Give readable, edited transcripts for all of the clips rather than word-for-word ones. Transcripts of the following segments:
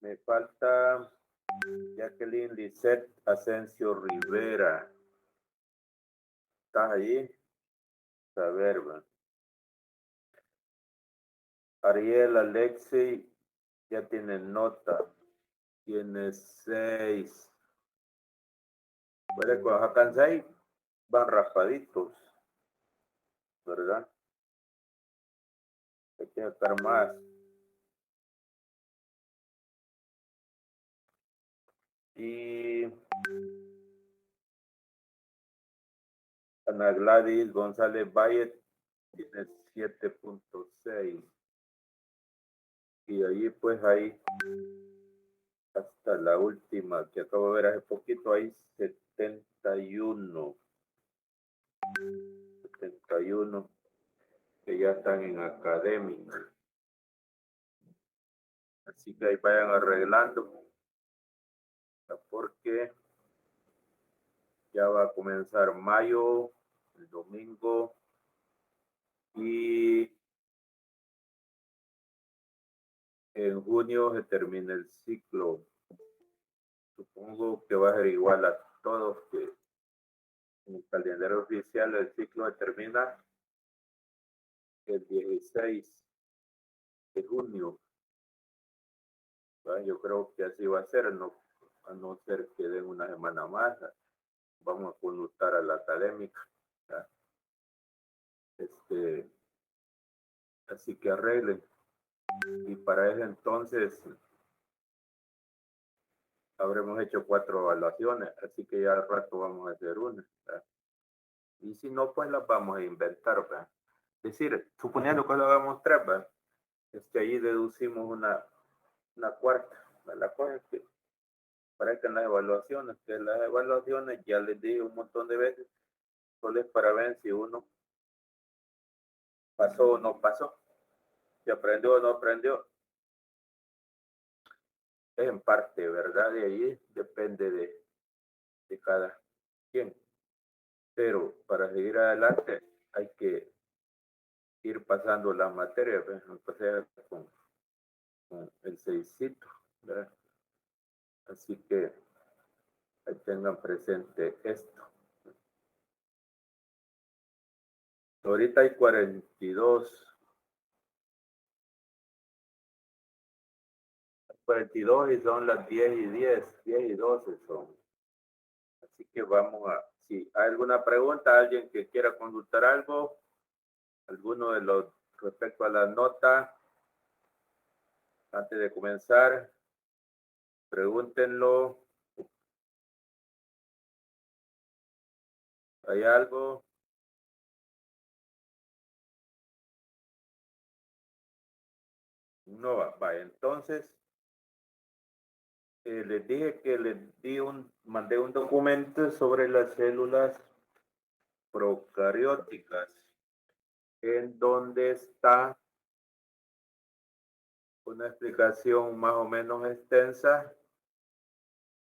Me falta Jacqueline Lisette Asensio Rivera. ¿Estás ahí? A ver, va. Ariel Alexei ya tiene nota. Tiene 6. Puede cuando sacan 6, van raspaditos, ¿verdad? Hay que sacar más. Y Ana Gladys González Valle tiene 7.6. Y ahí pues ahí hasta la última que acabo de ver hace poquito hay 71 que ya están en académica. Así que ahí vayan arreglando porque ya va a comenzar mayo, el domingo, y en junio se termina el ciclo. Supongo que va a ser igual a todos, que en el calendario oficial el ciclo se termina el 16 de junio. Yo creo que así va a ser, no, a no ser que den una semana más. Vamos a consultar a la académica. Así que arreglen. Y para ese entonces habremos hecho 4 evaluaciones, así que ya al rato vamos a hacer una. Y si no, pues las vamos a inventar. Es decir, suponiendo que lo hagamos 3, ahí deducimos una cuarta. La cosa es que para que en las evaluaciones, ya les dije un montón de veces, solo es para ver si uno pasó o no pasó, si aprendió o no aprendió. Es en parte, ¿verdad? De ahí depende de cada quien. Pero para seguir adelante hay que ir pasando la materia, aunque sea con el 6, ¿verdad? Así que ahí tengan presente esto. Ahorita hay 42 y son las 10:12 son. Así que vamos a, si hay alguna pregunta, alguien que quiera consultar algo, alguno de los respecto a la nota, antes de comenzar, pregúntenlo. ¿Hay algo? No va. Entonces, les dije que mandé un documento sobre las células procarióticas, en donde está una explicación más o menos extensa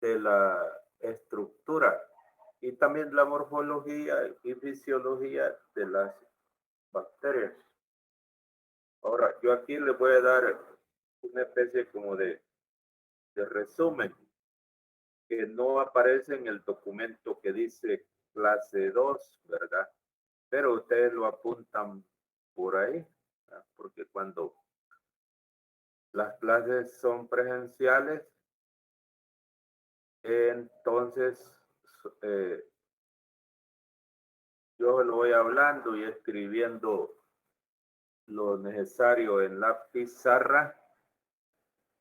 de la estructura y también la morfología y fisiología de las bacterias. Ahora, yo aquí les voy a dar una especie como de resumen que no aparece en el documento que dice clase 2, ¿verdad? Pero ustedes lo apuntan por ahí, ¿verdad? Porque cuando las clases son presenciales, entonces eh, yo lo voy hablando y escribiendo lo necesario en la pizarra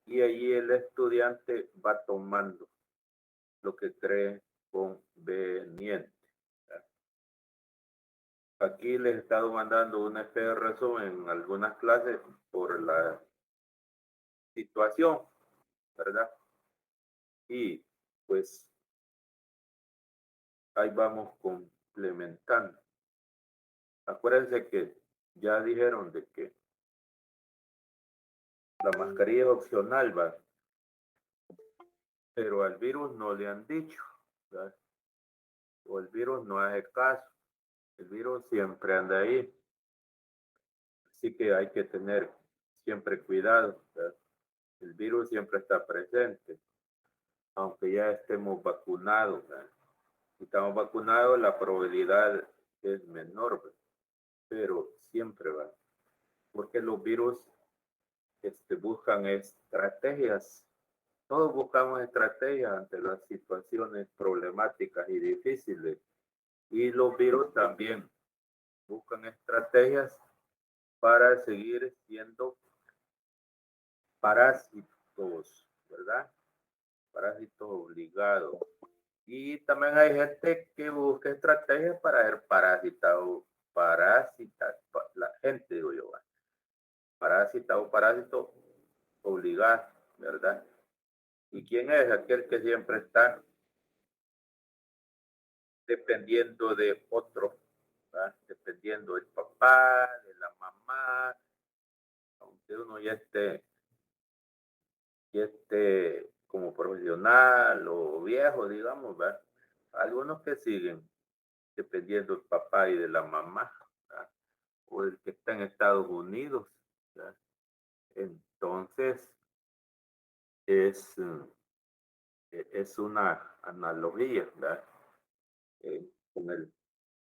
y allí el estudiante va tomando lo que cree conveniente. Aquí les he estado mandando una especie de resumen en algunas clases por la situación, ¿verdad? Y pues ahí vamos complementando. Acuérdense que ya dijeron de que la mascarilla es opcional, ¿va? Pero al virus no le han dicho, ¿verdad? O el virus no hace caso. El virus siempre anda ahí. Así que hay que tener siempre cuidado, ¿verdad? El virus siempre está presente, aunque ya estemos vacunados, ¿verdad? Si estamos vacunados, la probabilidad es menor, ¿verdad? Pero siempre va, porque los virus buscan estrategias. Todos buscamos estrategias ante las situaciones problemáticas y difíciles. Y los virus también buscan estrategias para seguir siendo parásitos, ¿verdad? Parásitos obligados. Y también hay gente que busca estrategias para ser la gente, digo yo, parásita o parásito obligado, ¿verdad? ¿Y quién es aquel que siempre está dependiendo de otro, ¿verdad? Dependiendo del papá, de la mamá, aunque uno ya esté como profesional o viejo, digamos, ¿verdad? Algunos que siguen dependiendo del papá y de la mamá, ¿verdad? O el que está en Estados Unidos, ¿verdad? Entonces, es, es una analogía, ¿verdad? Con el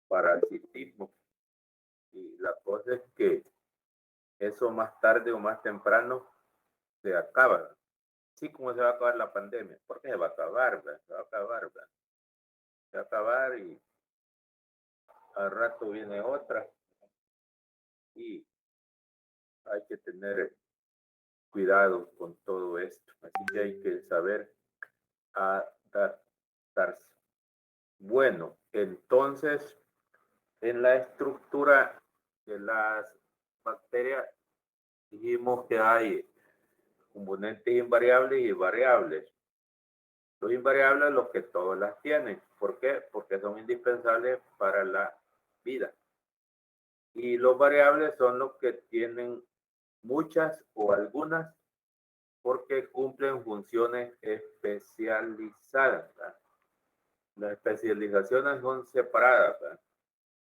parasitismo. Y la cosa es que eso más tarde o más temprano se acaba. Sí, como se va a acabar la pandemia. ¿Por qué se va a acabar? ¿Verdad? Se va a acabar, ¿verdad? Se va a acabar y al rato viene otra. Y hay que tener cuidado con todo esto. Así que hay que saber adaptarse. Bueno, entonces, en la estructura de las bacterias, dijimos que hay componentes invariables y variables. Los invariables, los que todos las tienen. ¿Por qué? Porque son indispensables para la vida. Y los variables son los que tienen muchas o algunas porque cumplen funciones especializadas, ¿verdad? Las especializaciones son separadas, ¿verdad?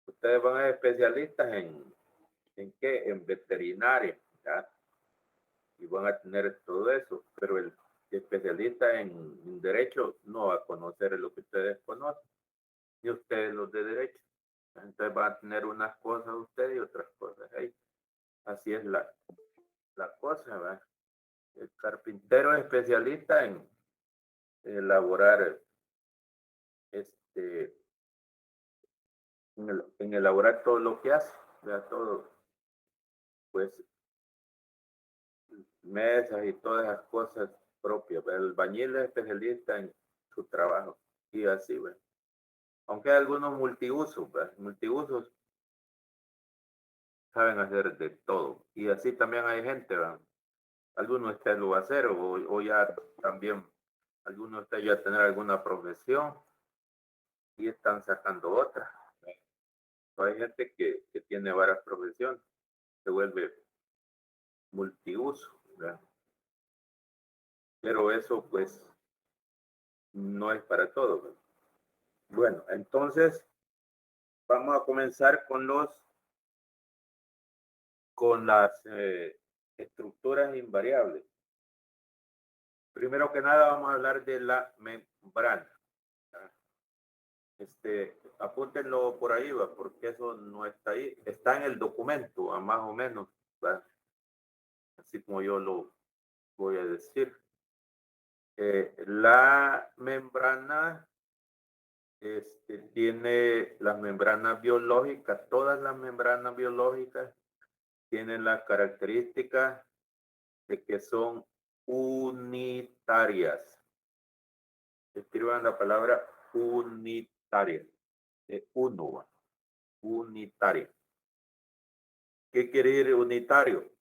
Ustedes van a ser especialistas ¿en qué? En veterinaria, ¿verdad? Y van a tener todo eso, pero el especialista en derecho no va a conocer lo que ustedes conocen, y ustedes los de derecho. Entonces van a tener unas cosas ustedes y otras cosas ahí. Así es la cosa, ¿verdad? El carpintero es especialista en elaborar, este, en elaborar todo lo que hace, ¿verdad? Todo, pues, mesas y todas esas cosas propias. ¿Verdad? El albañil es especialista en su trabajo y así, ¿verdad? Aunque hay algunos multiusos, ¿verdad? Multiusos saben hacer de todo. Y así también hay gente, ¿verdad? Algunos están lo hacer o ya también, algunos están ya tener alguna profesión y están sacando otra. Hay gente que tiene varias profesiones, se vuelve multiuso, ¿verdad? Pero eso pues no es para todo, ¿verdad? Bueno, entonces vamos a comenzar con las estructuras invariables. Primero que nada vamos a hablar de la membrana. Apúntenlo por ahí, ¿va? Porque eso no está ahí. Está en el documento, a más o menos, ¿va? Así como yo lo voy a decir. La membrana tiene las membranas biológicas, todas las membranas biológicas tienen la característica de que son unitarias. Escriban la palabra unitaria, de uno, unitaria. ¿Qué quiere decir unitario?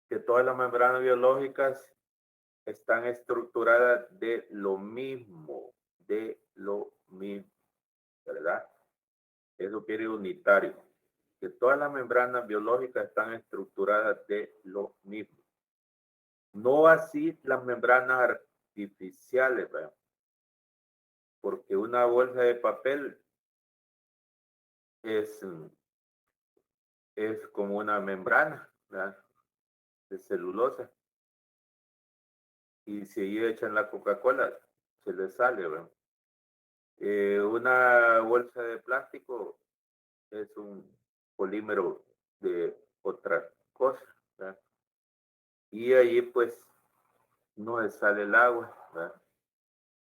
Que todas las membranas biológicas están estructuradas de lo mismo, ¿verdad? Eso quiere decir unitario, que todas las membranas biológicas están estructuradas de lo mismo. No así las membranas artificiales, ¿verdad? Porque una bolsa de papel es, es como una membrana, ¿verdad? De celulosa. y si echan la Coca-Cola, se les sale, ¿verdad? Una bolsa de plástico es un polímero de otra cosa, ¿verdad? Y ahí pues no les sale el agua, ¿verdad?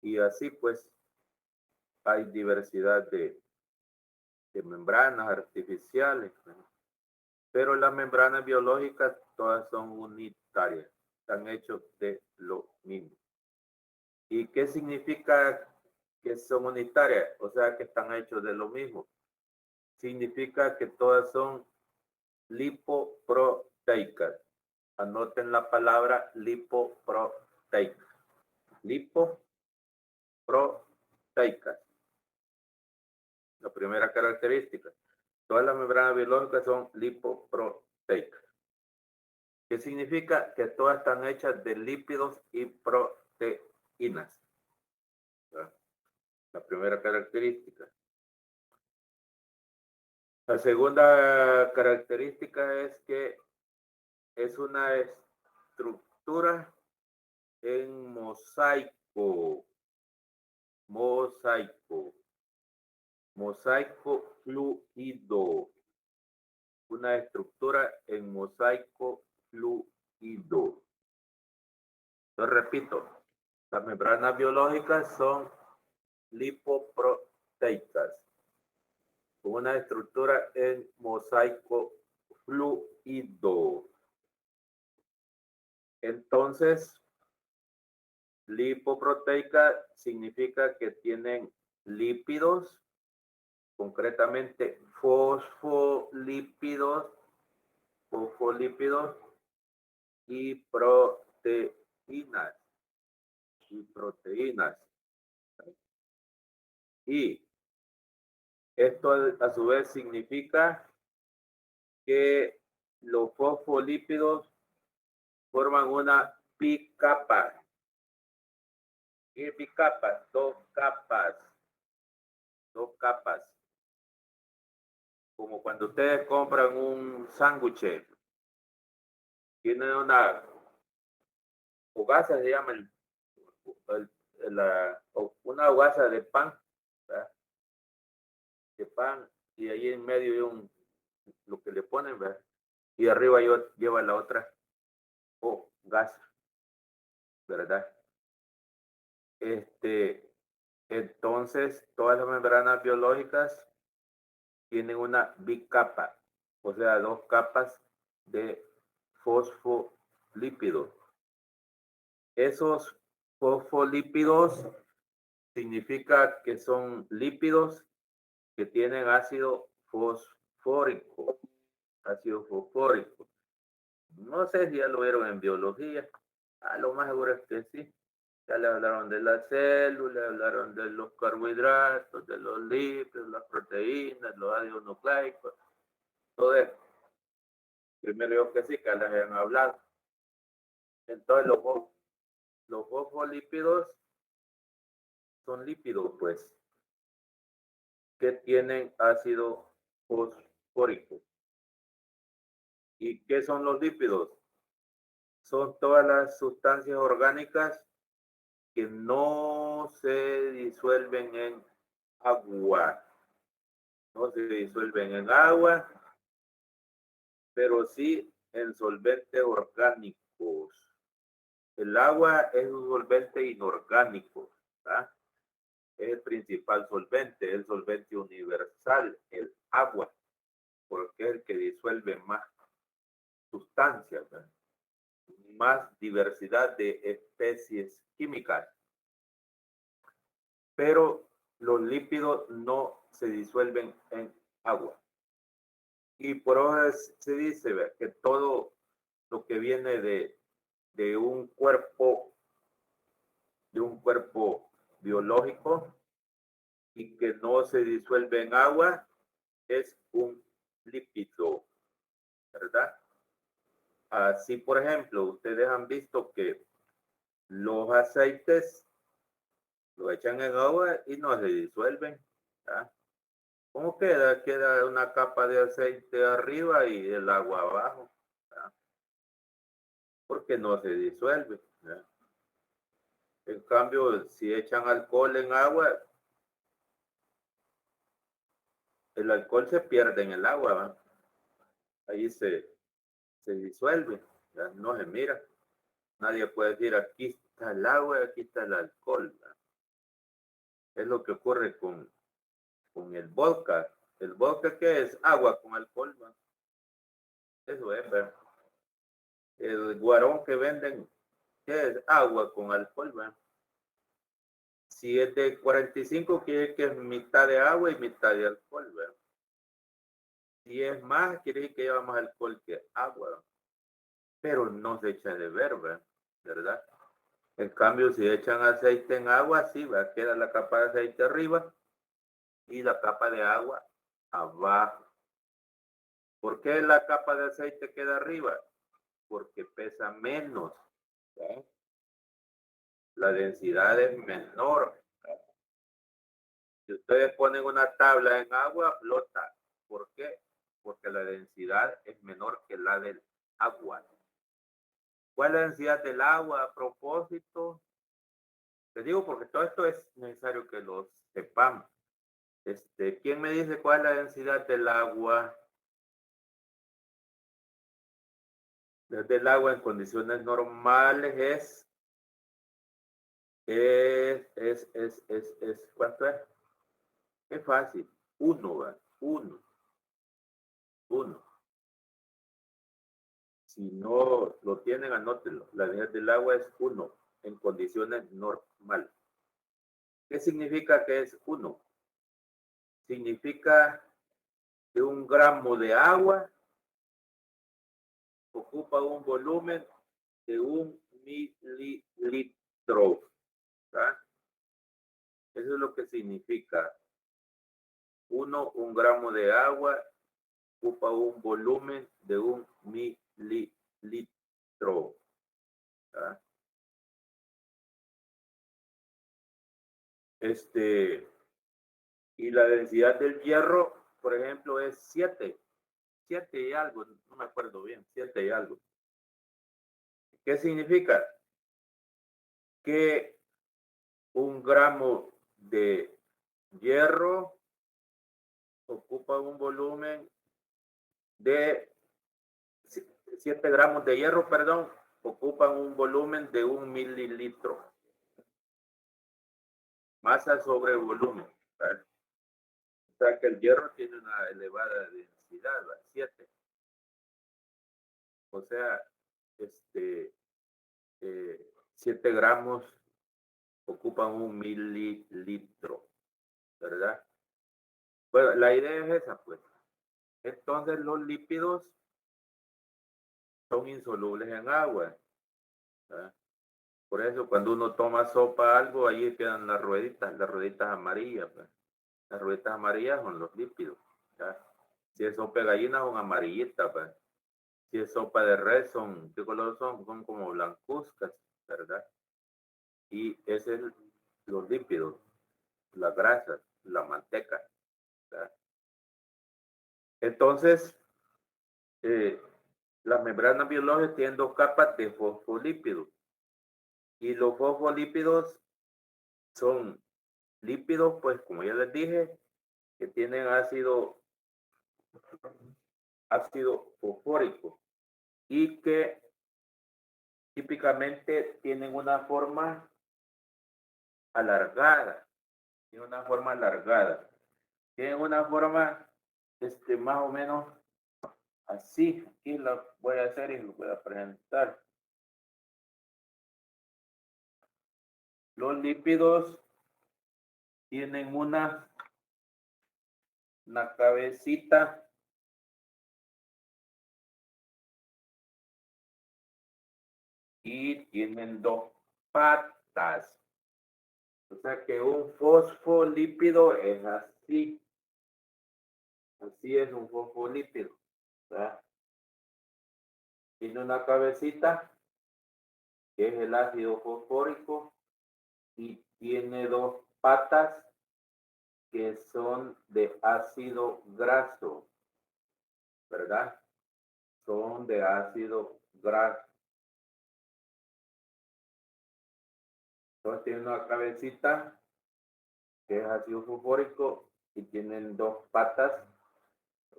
Y así pues hay diversidad de membranas artificiales, ¿verdad? Pero las membranas biológicas todas son unitarias, están hechos de lo mismo. ¿Y qué significa que son unitarias? O sea, que están hechos de lo mismo. Significa que todas son lipoproteicas. Anoten la palabra lipoproteica. Lipoproteicas. La primera característica. Todas las membranas biológicas son lipoproteicas. ¿Qué significa? Que todas están hechas de lípidos y proteínas. La primera característica. La segunda característica es que es una estructura en mosaico. Mosaico. Mosaico fluido. Una estructura en mosaico fluido. Lo repito, las membranas biológicas son lipoproteicas, con una estructura en mosaico fluido. Entonces, lipoproteica significa que tienen lípidos, concretamente fosfolípidos y proteínas. Y esto a su vez significa que los fosfolípidos forman una bicapa. ¿Qué bicapas? Dos capas. Dos capas. Como cuando ustedes compran un sándwich, tiene una hogaza, se llama una hogaza de pan, ¿verdad? De pan, y ahí en medio hay lo que le ponen, ¿verdad? Y arriba lleva la otra hogaza, ¿verdad? Entonces, todas las membranas biológicas tienen una bicapa, o sea, dos capas de fosfolípidos. Esos fosfolípidos significa que son lípidos que tienen ácido fosfórico. Ácido fosfórico. No sé si ya lo vieron en biología. A lo más seguro es que sí. Ya le hablaron de las células, hablaron de los carbohidratos, de los lípidos, las proteínas, los ácidos nucleicos, todo eso. Primero yo que sí, que les han hablado. Entonces los fosfolípidos son lípidos, pues, que tienen ácido fosfórico. ¿Y qué son los lípidos? Son todas las sustancias orgánicas que no se disuelven en agua. No se disuelven en agua, pero sí en solventes orgánicos. El agua es un solvente inorgánico, ¿verdad? Es el principal solvente, el solvente universal, el agua, porque es el que disuelve más sustancias, ¿verdad? Más diversidad de especies químicas. Pero los lípidos no se disuelven en agua. Y por eso se dice, ¿verdad?, que todo lo que viene de un cuerpo biológico y que no se disuelve en agua es un lípido, ¿verdad? Así, por ejemplo, ustedes han visto que los aceites lo echan en agua y no se disuelven, ¿verdad? ¿Cómo queda? Queda una capa de aceite arriba y el agua abajo, ¿verdad? Porque no se disuelve, ¿verdad? En cambio, si echan alcohol en agua, el alcohol se pierde en el agua, ¿va? Ahí se disuelve, ya no se mira. Nadie puede decir, aquí está el agua, aquí está el alcohol, ¿va? Es lo que ocurre con el vodka. ¿El vodka qué es? Agua con alcohol, ¿va? Eso es, ¿va? El guarón que venden, ¿qué es? Agua con alcohol, ¿va? Si es de 45, quiere decir que es mitad de agua y mitad de alcohol, ¿va? Si es más, quiere decir que lleva más alcohol que agua, ¿va? Pero no se echa de ver, ¿va? ¿Verdad? En cambio, si echan aceite en agua, sí, va, queda la capa de aceite arriba y la capa de agua abajo. ¿Por qué la capa de aceite queda arriba? Porque pesa menos, ¿sí? La densidad es menor. Si ustedes ponen una tabla en agua, flota. ¿Por qué? Porque la densidad es menor que la del agua. ¿Cuál es la densidad del agua a propósito? Te digo porque todo esto es necesario que lo sepamos. ¿Quién me dice cuál es la densidad del agua? Desde el agua en condiciones normales ¿cuánto es? Es fácil. Uno, ¿va? Uno. Si no lo tienen, anótenlo. La densidad del agua es 1 en condiciones normales. ¿Qué significa que es 1? Significa que un gramo de agua ocupa un volumen de 1 mililitro. ¿Verdad? Eso es lo que significa. Un gramo de agua ocupa un volumen de 1 mililitro. ¿Verdad? Y la densidad del hierro, por ejemplo, es 7. 7 y algo, no me acuerdo bien, 7 y algo. ¿Qué significa? Que un gramo de hierro ocupa un volumen de 7 gramos de hierro, perdón, ocupan un volumen de 1 mililitro. Masa sobre volumen. ¿Verdad? O sea que el hierro tiene una elevada densidad, 7. O sea, 7 gramos ocupan 1 mililitro, ¿verdad? Bueno, la idea es esa, pues. Entonces los lípidos son insolubles en agua, ¿verdad? Por eso cuando uno toma sopa algo, ahí quedan las rueditas amarillas, pues. Las rueditas amarillas son los lípidos, ¿verdad? Si es sopa de gallina son amarillitas, pues. Si es sopa de res son, ¿qué color son? Son como blancuzcas, ¿verdad? Y ese es los lípidos, las grasas, la manteca, ¿verdad? Entonces, eh, las membranas biológicas tienen 2 capas de fosfolípidos y los fosfolípidos son lípidos, pues como ya les dije, que tienen ácido fosfórico y que típicamente tienen una forma alargada, tienen una forma más o menos así. Aquí la voy a hacer y lo voy a presentar. Los lípidos tienen una cabecita y tienen 2 patas. O sea que un fosfolípido es así. Así es un fosfolípido. ¿Verdad? Tiene una cabecita que es el ácido fosfórico y tiene 2 patas que son de ácido graso, ¿verdad? Son de ácido graso. Entonces tiene una cabecita que es ácido fosfórico y tienen dos patas,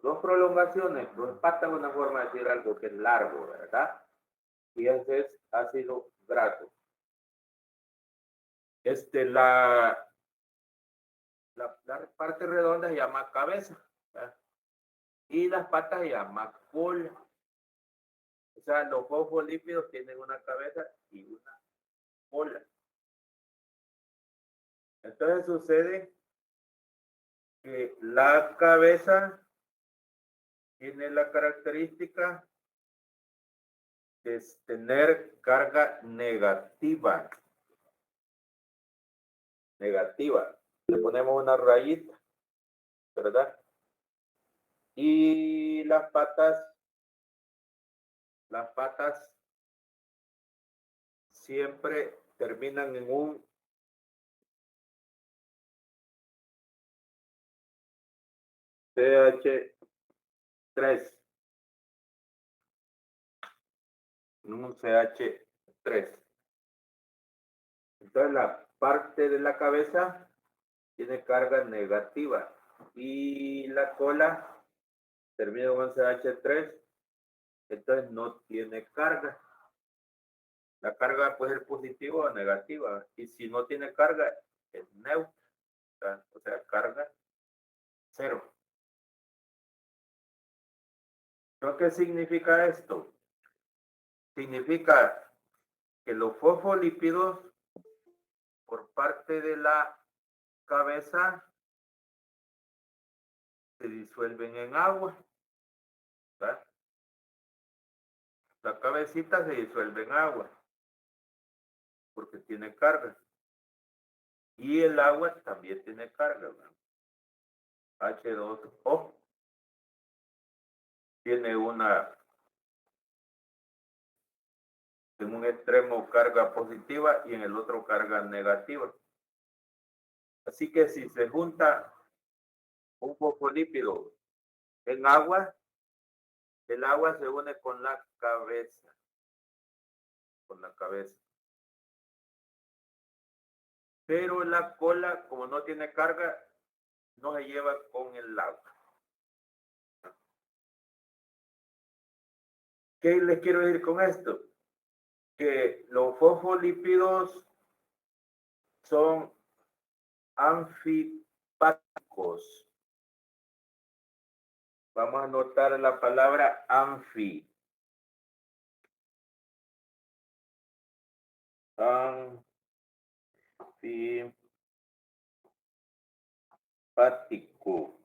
dos prolongaciones, dos patas, una forma de decir algo que es largo, ¿verdad? Y ese es ácido graso. La parte redonda se llama cabeza, ¿verdad? Y las patas se llama cola. O sea, los fosfolípidos tienen una cabeza y una cola. Entonces sucede que la cabeza tiene la característica de tener carga negativa. Negativa. Le ponemos una rayita, ¿verdad? Y las patas siempre terminan en un CH3. En un CH3. Entonces la parte de la cabeza tiene carga negativa y la cola termina en un CH3, entonces no tiene carga. La carga puede ser positiva o negativa y si no tiene carga es neutra, o sea, carga cero. ¿Qué significa esto? Significa que los fosfolípidos por parte de la cabeza se disuelven en agua, ¿verdad? La cabecita se disuelve en agua porque tiene carga. Y el agua también tiene carga, ¿verdad? H2O tiene en un extremo carga positiva y en el otro carga negativa. Así que si se junta un fosfolípido en agua, el agua se une con la cabeza. Con la cabeza. Pero la cola, como no tiene carga, no se lleva con el agua. ¿Qué les quiero decir con esto? Que los fosfolípidos son anfipáticos. Vamos a anotar la palabra anfipático.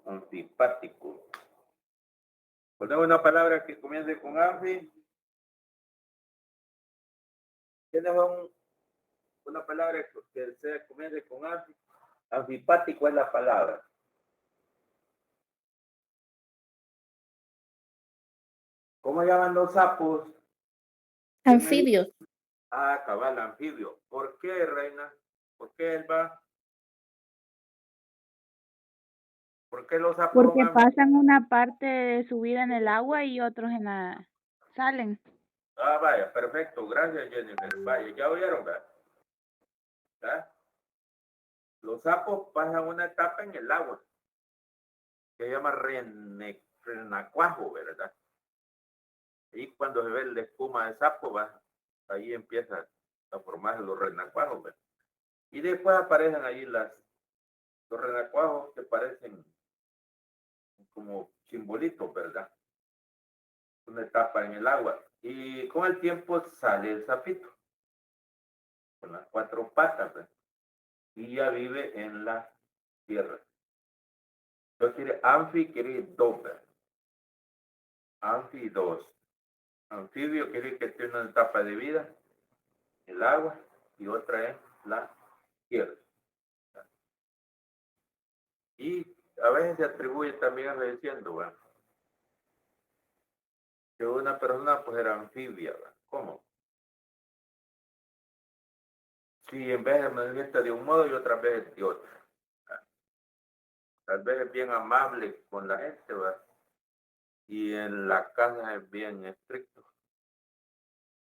Anfipático. Ponemos una palabra que comience con anfi. ¿Tienes una palabra que se comience con anfi? Anfipático es la palabra. ¿Cómo llaman los sapos? Anfibios. Ah, cabal, anfibio. ¿Por qué, reina? ¿Por qué, Elba? ¿Por qué los sapos Porque son pasan una parte de su vida en el agua y otros en la... salen. Ah, vaya, perfecto. Gracias, Jennifer. Vaya, ya oyeron, ¿verdad? Los sapos pasan una etapa en el agua que se llama renacuajo, ¿verdad? Y cuando se ve la espuma de sapo, ahí empieza a formarse los renacuajos, ¿verdad? Y después aparecen ahí los renacuajos que parecen como simbolitos, ¿verdad? Una etapa en el agua. Y con el tiempo sale el sapito, con las cuatro patas, ¿verdad? Y ya vive en la tierra. Entonces quiere anfi, quiere dos, ¿verdad? Anfi 2. Anfibio quiere que tiene una etapa de vida, el agua, y otra es la tierra. Y a veces se atribuye también diciendo, ¿verdad? Que una persona pues era anfibia, ¿verdad? ¿Cómo? Si en vez de manifiesta de un modo y otras veces de otro. ¿Verdad? Tal vez es bien amable con la gente, ¿verdad? Y en la casa es bien estricto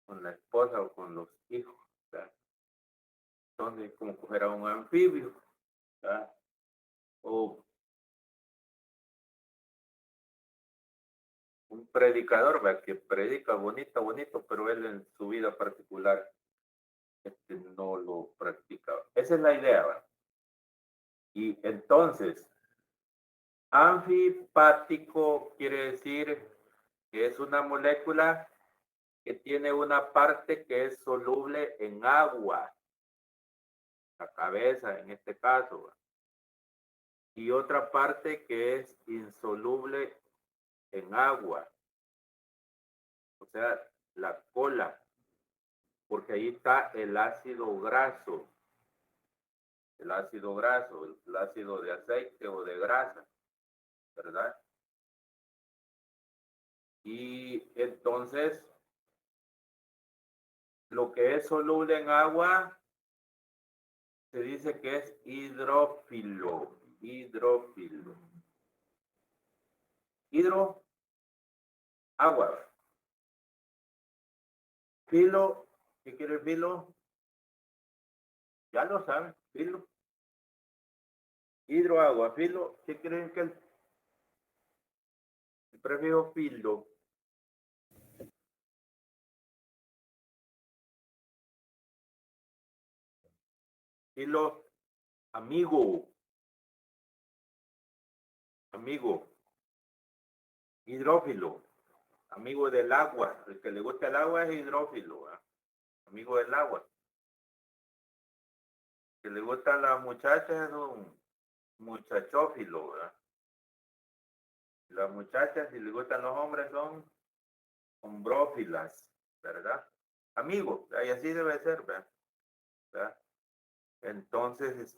con la esposa o con los hijos, ¿verdad? Entonces, como coger a un anfibio, ¿verdad? O un predicador, ¿verdad? Que predica bonito, pero él en su vida particular no lo practica. Esa es la idea, ¿verdad? Y entonces, anfipático quiere decir que es una molécula que tiene una parte que es soluble en agua, la cabeza en este caso, ¿verdad? Y otra parte que es insoluble en agua, o sea, la cola, porque ahí está el ácido graso, el ácido de aceite o de grasa, ¿verdad? Y entonces, lo que es soluble en agua se dice que es hidrófilo, hidro, agua. Filo, ¿qué quiere filo? Ya lo saben, filo. Hidroagua, filo, ¿qué creen que el prefijo filo? Filo, amigo, hidrófilo, amigo del agua. El que le gusta el agua es hidrófilo, ¿eh? Amigo del agua. El que le gustan las muchachas es un muchachófilo, ¿verdad? Las muchachas, si le gustan los hombres, son hombrófilas, ¿verdad? Amigos, y así debe ser, ¿verdad? Entonces,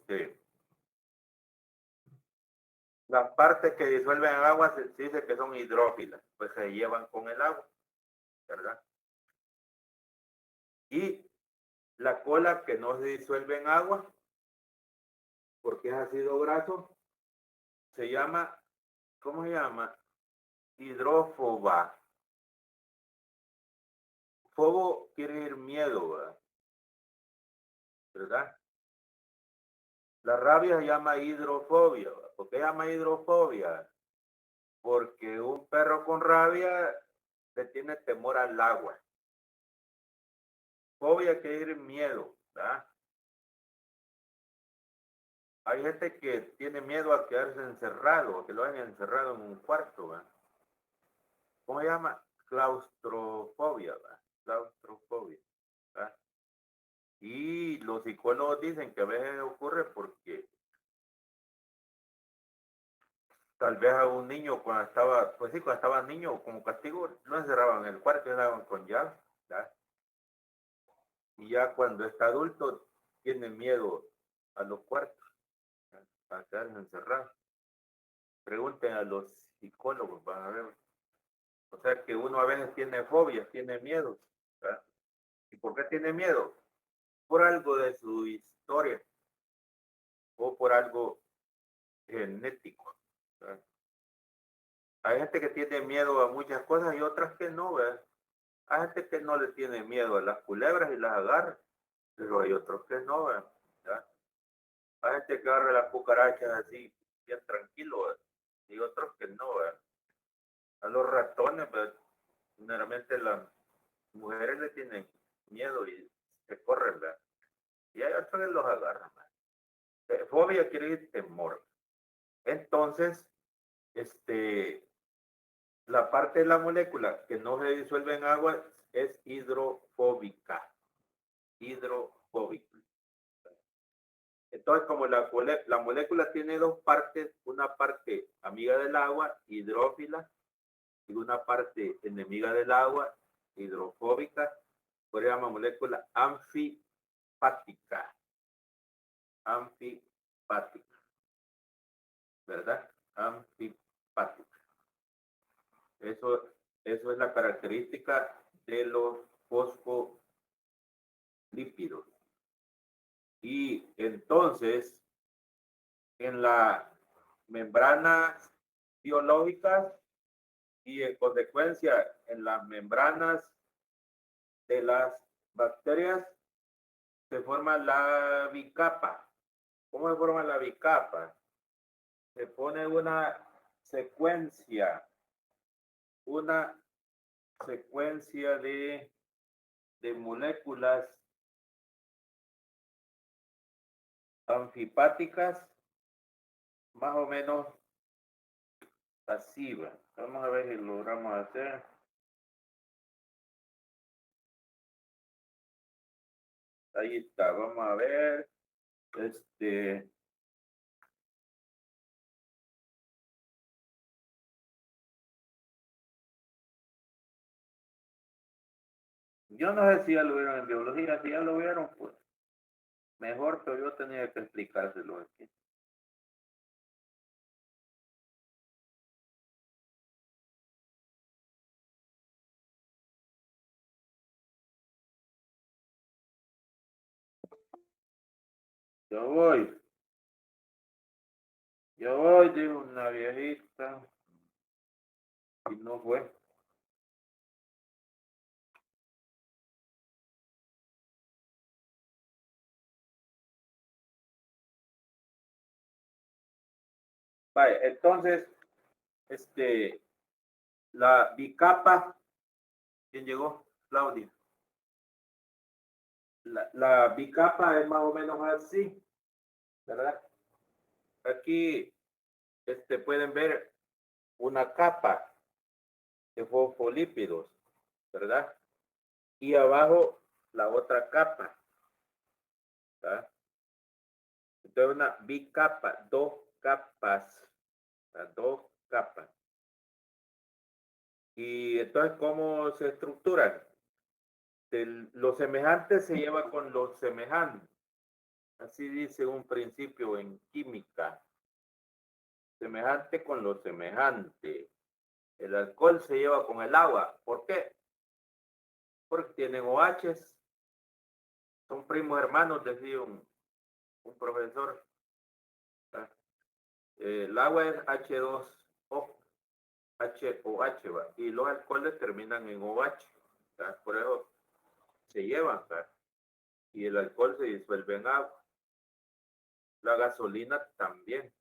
las partes que disuelven en agua se dice que son hidrófilas, pues se llevan con el agua, ¿verdad? Y la cola que no se disuelve en agua, porque es ácido graso, se llama, ¿cómo se llama? Hidrófoba. Fobo quiere decir miedo, ¿verdad? La rabia se llama hidrofobia. ¿Por qué se llama hidrofobia? Porque un perro con rabia le tiene temor al agua. Fobia quiere decir miedo, ¿verdad? Hay gente que tiene miedo a quedarse encerrado, a que lo hayan encerrado en un cuarto, ¿verdad? ¿Cómo se llama? Claustrofobia, ¿verdad? Claustrofobia, ¿verdad? Y los psicólogos dicen que a veces ocurre porque tal vez a un niño cuando estaba, pues sí, cuando estaba niño como castigo, lo encerraban en el cuarto y andaban con llave, ¿verdad? Y ya cuando está adulto tiene miedo a los cuartos, ¿verdad? A quedarse encerrado. Pregunten a los psicólogos, van a ver. O sea que uno a veces tiene fobias, tiene miedos, ¿verdad? ¿Y por qué tiene miedo? Por algo de su historia o por algo genético, ¿verdad? Hay gente que tiene miedo a muchas cosas y otras que no, ¿verdad? Hay gente que no le tiene miedo a las culebras y las agarra, pero hay otros que no, ¿verdad? Hay gente que agarra las cucarachas así, bien tranquilo, ¿verdad? Y otros que no, ¿verdad? A los ratones, ¿verdad? Generalmente las mujeres le tienen miedo y se corren, ¿verdad? Y hay otros que los agarran, ¿verdad? Fobia quiere decir temor. Entonces, la parte de la molécula que no se disuelve en agua es hidrofóbica. Hidrofóbica. Entonces, como la molécula tiene dos partes, una parte amiga del agua, hidrófila, y una parte enemiga del agua, hidrofóbica, por llama molécula anfipática. Anfipática, ¿verdad? Anfipática. Eso es la característica de los fosfolípidos. Y entonces, en las membranas biológicas y en consecuencia en las membranas de las bacterias se forma la bicapa. ¿Cómo se forma la bicapa? Se pone una secuencia de moléculas anfipáticas más o menos pasivas. Vamos a ver si logramos hacer. Ahí está, vamos a ver. Yo no sé si ya lo vieron en biología, si ya lo vieron, pues mejor, pero yo tenía que explicárselo aquí. Yo voy, dijo una viejita, y no fue. Vale, entonces, la bicapa, ¿quién llegó? Claudia. La bicapa es más o menos así, ¿verdad? Aquí, pueden ver una capa de fosfolípidos, ¿verdad? Y abajo la otra capa, ¿verdad? Entonces una bicapa, dos capas, ¿verdad? Dos capas. Y entonces, ¿cómo se estructuran? Lo semejante se lleva con lo semejante. Así dice un principio en química. Semejante con lo semejante. El alcohol se lleva con el agua. ¿Por qué? Porque tienen OHs. Son primos hermanos, decía un profesor. El agua es H2O, HOH, y los alcoholes terminan en OH. Por eso se llevan. Y el alcohol se disuelve en agua. La gasolina también.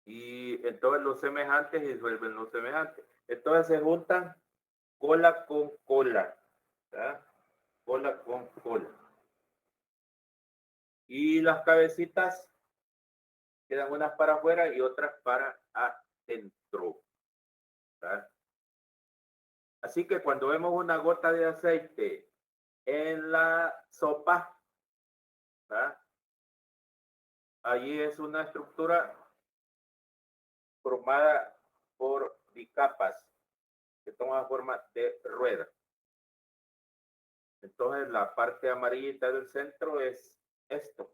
Y entonces los semejantes disuelven los semejantes. Entonces se juntan cola con cola. ¿Verdad? Cola con cola. Y las cabecitas quedan unas para afuera y otras para adentro. ¿Verdad? Así que cuando vemos una gota de aceite en la sopa, ¿verdad? Allí es una estructura formada por bicapas que toma forma de rueda. Entonces la parte amarillita del centro es esto.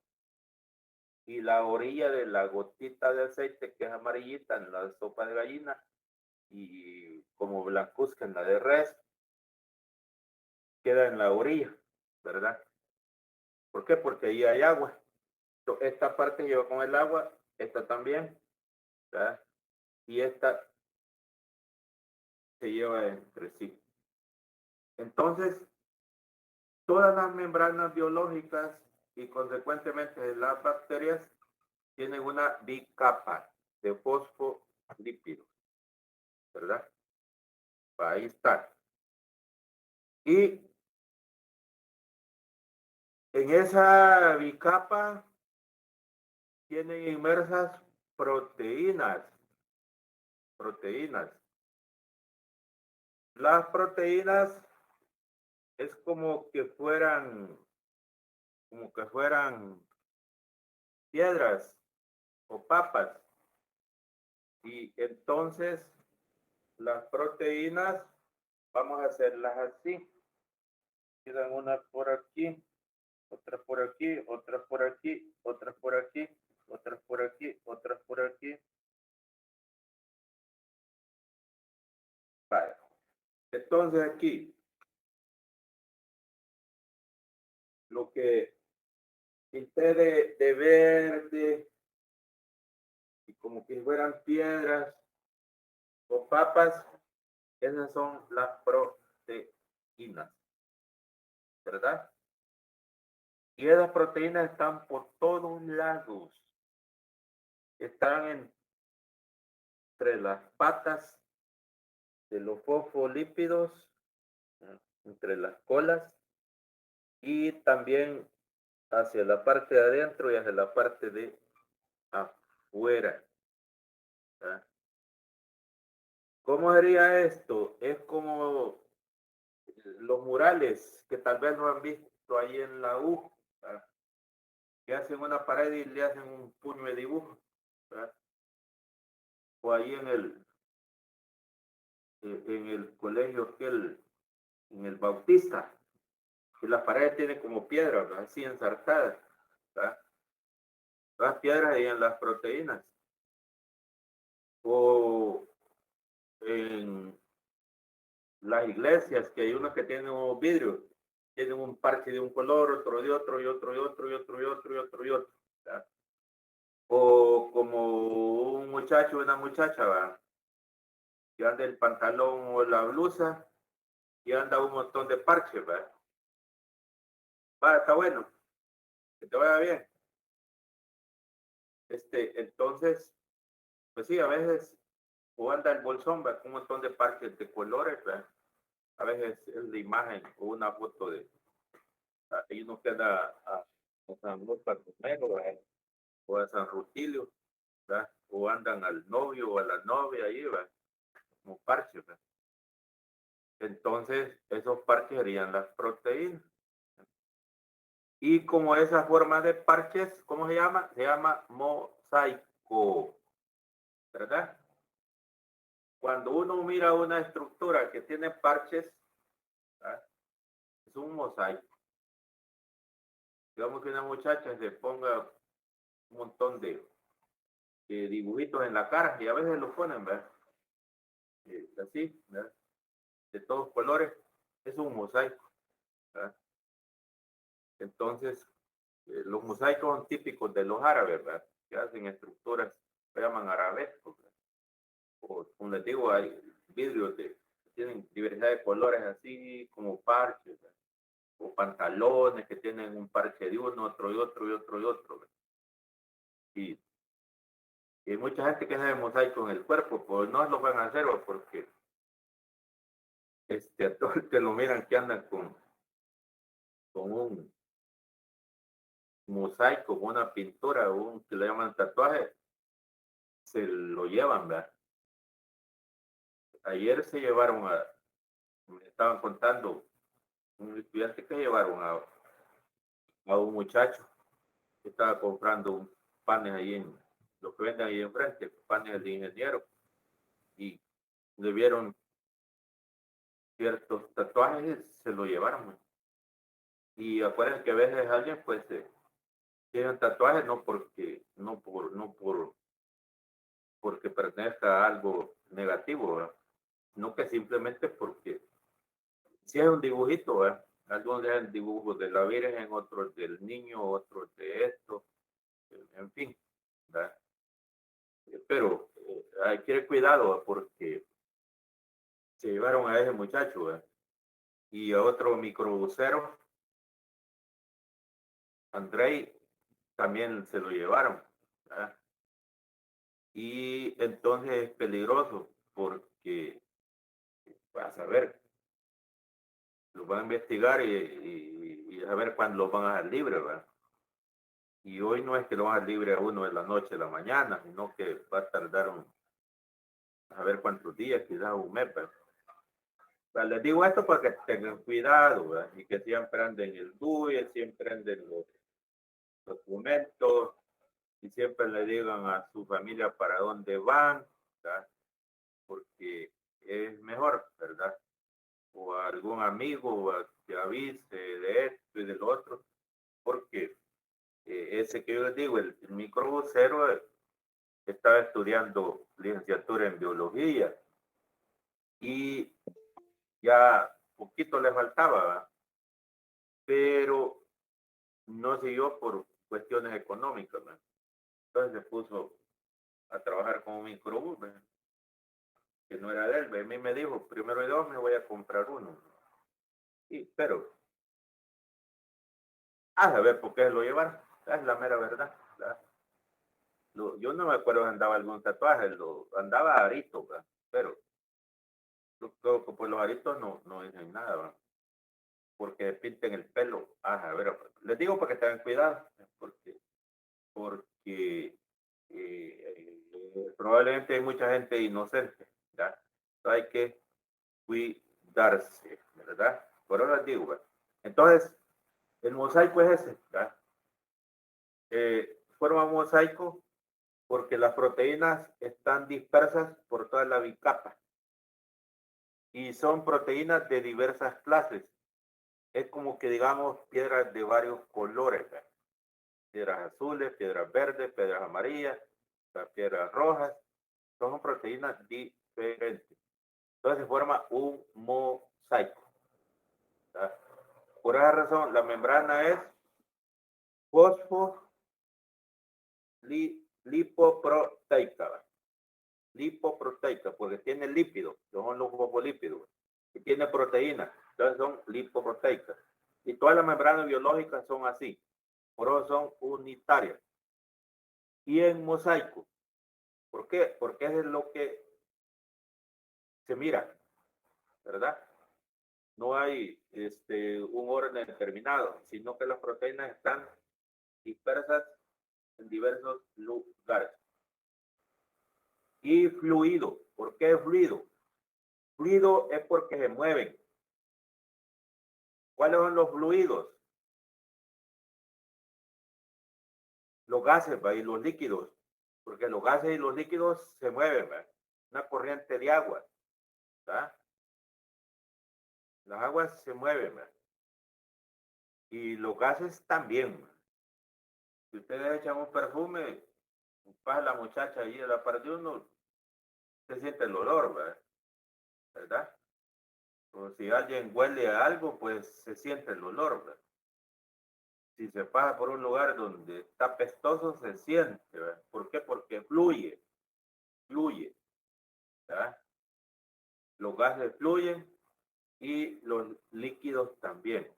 Y la orilla de la gotita de aceite que es amarillita en la sopa de gallina y como blancuzca en la de res, queda en la orilla, ¿verdad? ¿Por qué? Porque ahí hay agua. Esta parte lleva con el agua, esta también, ¿verdad? Y esta se lleva entre sí. Entonces, todas las membranas biológicas y consecuentemente las bacterias tienen una bicapa de fosfolípidos, ¿verdad? Ahí está. Y en esa bicapa tienen inmersas proteínas. Proteínas. Las proteínas es como que fueran piedras o papas. Y entonces las proteínas vamos a hacerlas así. Quedan unas por aquí, otras por aquí, otras por aquí, otras por aquí, otras por aquí, otras por aquí. Vale. Entonces aquí, lo que pinté de verde y como que fueran piedras o papas, esas son las proteínas, ¿verdad? Y esas proteínas están por todos lados. Están entre las patas de los fosfolípidos, entre las colas y también hacia la parte de adentro y hacia la parte de afuera. ¿Verdad? ¿Cómo sería esto? Es como los murales que tal vez no han visto ahí en la U, ¿verdad? Que hacen una pared y le hacen un puño de dibujo, ¿verdad? O ahí en el colegio en el Bautista, que la pared tiene como piedras, ¿verdad? Así ensartadas, ¿verdad? Las piedras y en las proteínas. O en las iglesias, que hay unos que tienen un vidrio, tienen un parche de un color, otro de otro, y otro, y otro, y otro, y otro, y otro, y otro. ¿Verdad? O como un muchacho o una muchacha, ¿verdad? Que anda el pantalón o la blusa y anda un montón de parches, ¿verdad? Va, está bueno, que te vaya bien. Entonces, pues sí, a veces, o anda el bolsón, ¿verdad? Con un montón de parches de colores, ¿verdad? A veces es la imagen o una foto de, ahí uno queda a San Luis Palomero, ¿verdad? O a San Rutilio, ¿verdad? O andan al novio o a la novia ahí, ¿verdad? Como parches, ¿verdad? Entonces, esos parches serían las proteínas. Y como esa forma de parches, ¿cómo se llama? Se llama mosaico, ¿verdad? Cuando uno mira una estructura que tiene parches, ¿verdad? Es un mosaico. Digamos que una muchacha se ponga un montón de dibujitos en la cara y a veces los ponen, ¿verdad? Así, ¿verdad? De todos colores, es un mosaico, ¿verdad? Entonces, los mosaicos son típicos de los árabes, ¿verdad? Que hacen estructuras, se llaman arabescos, ¿verdad? O como les digo, hay vidrios que tienen diversidad de colores así como parches, ¿verdad? O pantalones que tienen un parche de uno, otro y otro y otro y otro, ¿verdad? Y, y hay mucha gente que hace mosaico en el cuerpo, pues no lo van a hacer porque a todos que lo miran que andan con un mosaico, con una pintura, un que le llaman tatuaje, se lo llevan, ¿verdad? Ayer se llevaron me estaban contando, un estudiante que llevaron a un muchacho que estaba comprando panes ahí en lo que venden ahí enfrente, panes de ingeniero, y le vieron ciertos tatuajes y se lo llevaron. Y acuérdense que a veces alguien pues tiene tatuajes porque pertenezca a algo negativo, ¿verdad? No que simplemente porque si es un dibujito, ¿verdad? Algunos es el dibujo de la Virgen, otros del niño, otros de esto, en fin, ¿verdad? Pero hay que tener cuidado, ¿verdad? Porque se llevaron a ese muchacho, ¿verdad? Y a otro microbusero, Andrei, también se lo llevaron, ¿verdad? Y entonces es peligroso porque vas a ver, los van a investigar y a ver cuándo los van a dejar libres, ¿verdad? Y hoy no es que lo van a dejar libre a uno de la noche a la mañana, sino que va a tardar a ver cuántos días, quizás un mes, ¿verdad? Pero les digo esto para que tengan cuidado, ¿verdad? Y que siempre anden el DUI, siempre anden los documentos y siempre le digan a su familia para dónde van, ¿verdad? Porque es mejor, ¿verdad? O a algún amigo que avise de esto y del otro, porque ese que yo les digo, el microbusero estaba estudiando licenciatura en biología y ya poquito le faltaba, ¿verdad? Pero no siguió por cuestiones económicas, ¿verdad? Entonces se puso a trabajar con un microbús, ¿verdad? Que no era de él. A mí me dijo, primero de dos me voy a comprar uno. Y, pero A saber por qué lo llevaron. Es la mera verdad. ¿Verdad? Yo no me acuerdo si andaba algún tatuaje, andaba arito, ¿verdad? Pero pues los aritos no dicen nada, ¿verdad? Porque pinten el pelo. A ver, les digo para que tengan cuidado, porque probablemente hay mucha gente inocente, ¿verdad? Entonces hay que cuidarse, ¿verdad? Por eso les digo, ¿verdad? Entonces, el mosaico es ese, ¿verdad? Forma mosaico porque las proteínas están dispersas por toda la bicapa y son proteínas de diversas clases. Es como que digamos piedras de varios colores, ¿verdad? Piedras azules, piedras verdes, piedras amarillas, piedras rojas, son proteínas diferentes. Entonces se forma un mosaico. ¿Verdad? Por esa razón, la membrana es fosfolipoteica. Lipoproteica, porque tiene lípidos, son los fosfolípidos, y tiene proteínas, entonces son lipoproteicas. Y todas las membranas biológicas son así, por eso son unitarias. Y en mosaico, ¿por qué? Porque es lo que se mira, ¿verdad? No hay un orden determinado, sino que las proteínas están dispersas en diversos lugares. Y fluido, ¿por qué fluido? Fluido es porque se mueven. ¿Cuáles son los fluidos? Los gases y los líquidos, porque los gases y los líquidos se mueven, ¿verdad? Una corriente de agua, ¿verdad? Las aguas se mueven, ¿verdad? Y los gases también, ¿verdad? Si ustedes echan un perfume, pasa la muchacha ahí a la par de uno, se siente el olor, ¿verdad? O si alguien huele a algo, pues se siente el olor, ¿verdad? Si se pasa por un lugar donde está pestoso, se siente, ¿verdad? ¿Por qué? Porque fluye, ¿verdad? Los gases fluyen y los líquidos también.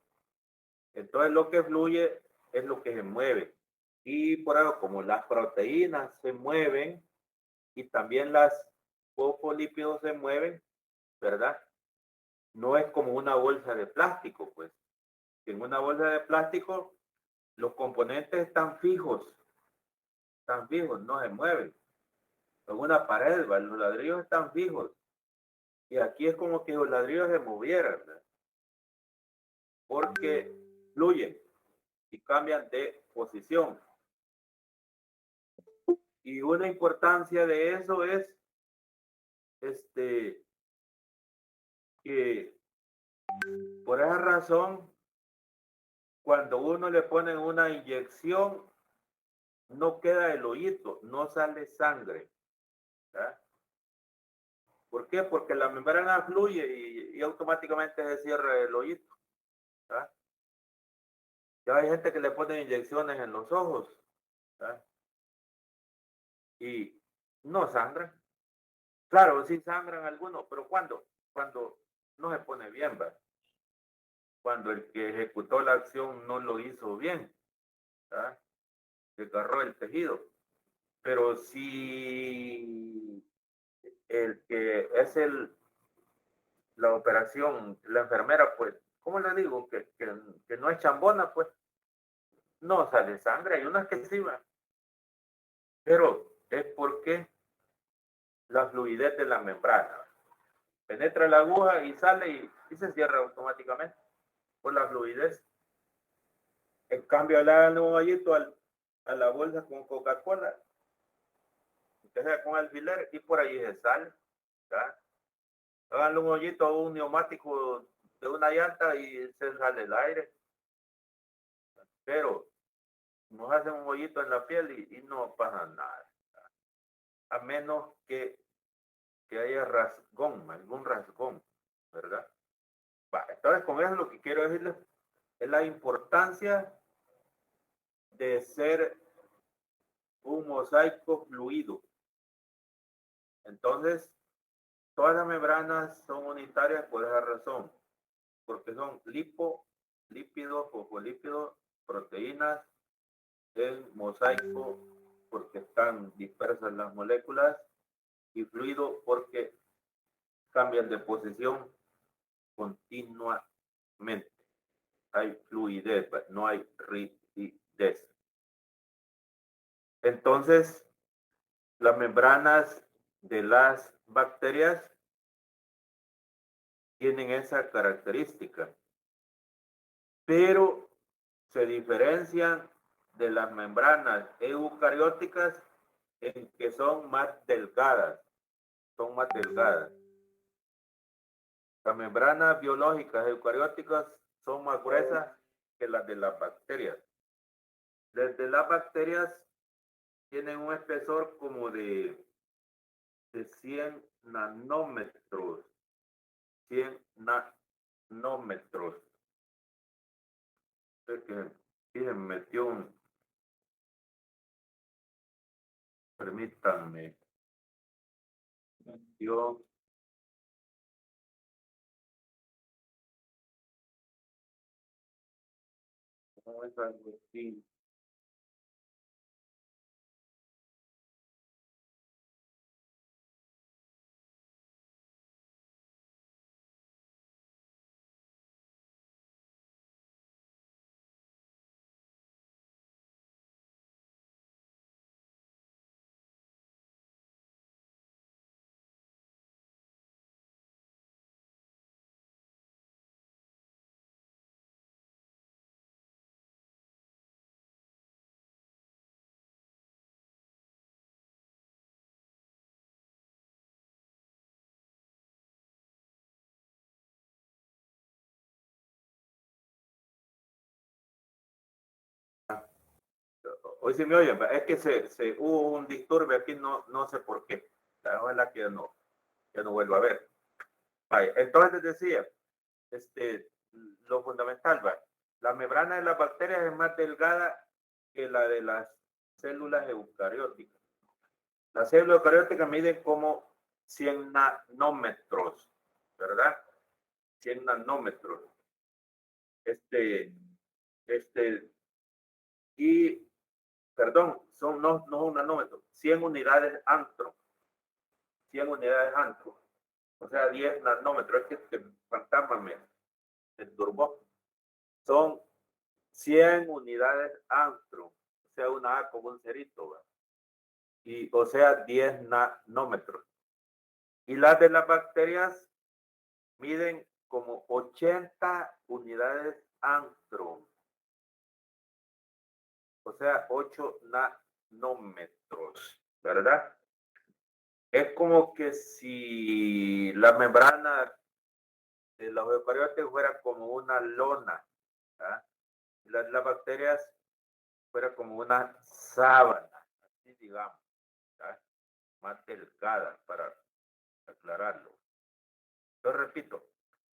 Entonces lo que fluye es lo que se mueve. Y por eso, como las proteínas se mueven y también las fosfolípidos se mueven, ¿verdad? No es como una bolsa de plástico, pues. En una bolsa de plástico los componentes están fijos, no se mueven. En una pared, ¿verdad? Los ladrillos están fijos. Y aquí es como que los ladrillos se movieran, ¿verdad? Porque fluyen y cambian de posición. Y una importancia de eso es que por esa razón, cuando uno le pone una inyección, no queda el hoyito, no sale sangre. ¿Verdad? ¿Por qué? Porque la membrana fluye y automáticamente se cierra el hoyito. ¿Verdad? Ya hay gente que le pone inyecciones en los ojos, ¿verdad? Y no sangran. Claro, sí sangran algunos, pero ¿cuándo? Cuando no se pone bien, ¿verdad? Cuando el que ejecutó la acción no lo hizo bien, ¿verdad? Desgarró el tejido. Pero si el que es la operación, la enfermera, pues, ¿cómo le digo? Que no es chambona, pues, no sale sangre. Hay unas que sí van, pero es porque la fluidez de la membrana penetra la aguja y sale y se cierra automáticamente por la fluidez. En cambio, le dan un hoyito a la bolsa con Coca-Cola, que sea con alfiler, y por ahí se sale. ¿Verdad? Háganle un hoyito a un neumático de una llanta y se sale el aire. Pero nos hacen un hoyito en la piel y no pasa nada. A menos que haya rasgón, algún rasgón, ¿verdad? Entonces, con eso lo que quiero decirles es la importancia de ser un mosaico fluido. Entonces, todas las membranas son unitarias por esa razón, porque son lípidos, fosfolípidos proteínas en mosaico porque están dispersas las moléculas y fluido porque cambian de posición continuamente. Hay fluidez, no hay rigidez. Entonces, las membranas de las bacterias tienen esa característica, pero se diferencian de las membranas eucarióticas en que son más delgadas, Las membranas biológicas eucarióticas son más gruesas que las de las bacterias. Desde las bacterias tienen un espesor como de 100 nanómetros. 100 nanómetros. Sí, me metió un... Permítanme. Metió... ¿Cómo es algo así? Hoy sí me oyen, es que hubo un disturbio aquí, no sé por qué. Ojalá que ya no vuelva a ver. Vale, entonces decía, lo fundamental, ¿va? La membrana de las bacterias es más delgada que la de las células eucarióticas. Las células eucarióticas miden como 100 nanómetros, ¿verdad? 100 nanómetros. Y, perdón, no un nanómetro, 100 unidades antro. 100 unidades antro. O sea, 10 nanómetros. Es que el fantasma me turbó. Son 100 unidades antro. O sea, una A como un cerito, ¿verdad? Y, o sea, 10 nanómetros. Y las de las bacterias miden como 80 unidades antro. O sea, 8 nanómetros, ¿verdad? Es como que si la membrana de los eucariotes fuera como una lona, ¿verdad? Y las bacterias fuera como una sábana, así digamos, ¿verdad? Más delgada para aclararlo. Yo repito,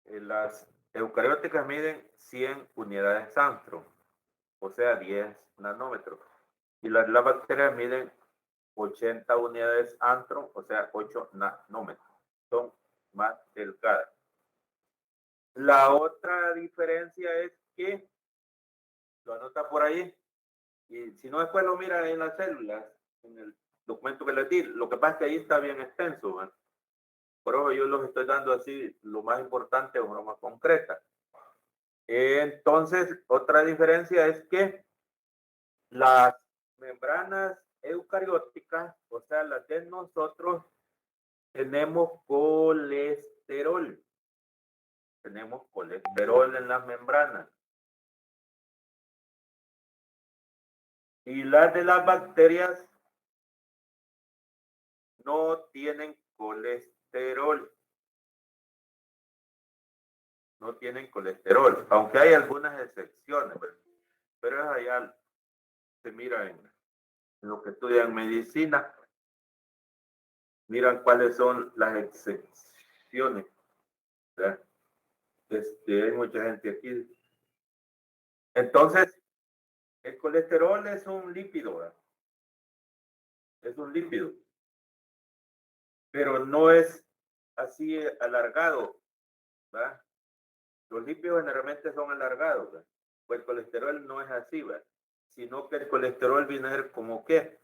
las eucarióticas miden 100 unidades antro, o sea, 10 nanómetros. Y las bacterias miden 80 unidades antro, o sea, 8 nanómetros. Son más delgadas. La otra diferencia es que, lo anota por ahí, y si no después lo mira en las células, en el documento que les di, lo que pasa es que ahí está bien extenso, ¿verdad? Por eso yo los estoy dando así, lo más importante de forma concreta. Entonces, otra diferencia es que las membranas eucarióticas, o sea, las de nosotros, tenemos colesterol. Tenemos colesterol en las membranas. Y las de las bacterias no tienen colesterol. No tienen colesterol, aunque hay algunas excepciones, pero allá se mira en lo que estudian medicina, miran cuáles son las excepciones. ¿Verdad? Hay mucha gente aquí. Entonces, el colesterol es un lípido, ¿verdad? Es un lípido, pero no es así alargado, ¿verdad? Los lípidos generalmente son alargados, ¿verdad? Pues el colesterol no es así, ¿verdad? Sino que el colesterol viene a ser como qué,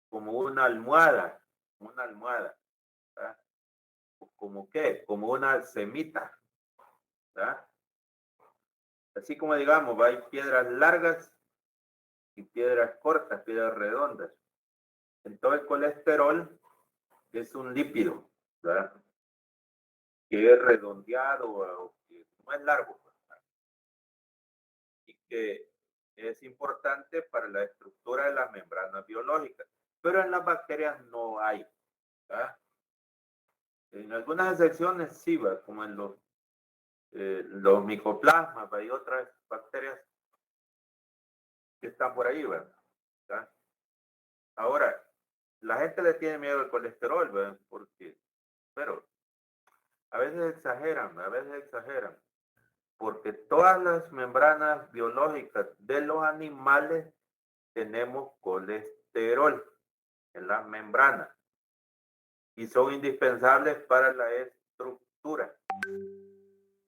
como una almohada, ¿verdad? Como qué, como una semita, ¿verdad? Así como digamos, hay piedras largas y piedras cortas, piedras redondas. Entonces el colesterol es un lípido, ¿verdad? Que es redondeado o que no es largo, ¿verdad? Y que es importante para la estructura de las membranas biológicas. Pero en las bacterias no hay, ¿verdad? En algunas excepciones sí, ¿verdad? Como en los micoplasmas, hay otras bacterias que están por ahí, ¿verdad? Ahora, la gente le tiene miedo al colesterol, ¿verdad? Pero a veces exageran, porque todas las membranas biológicas de los animales tenemos colesterol en las membranas y son indispensables para la estructura.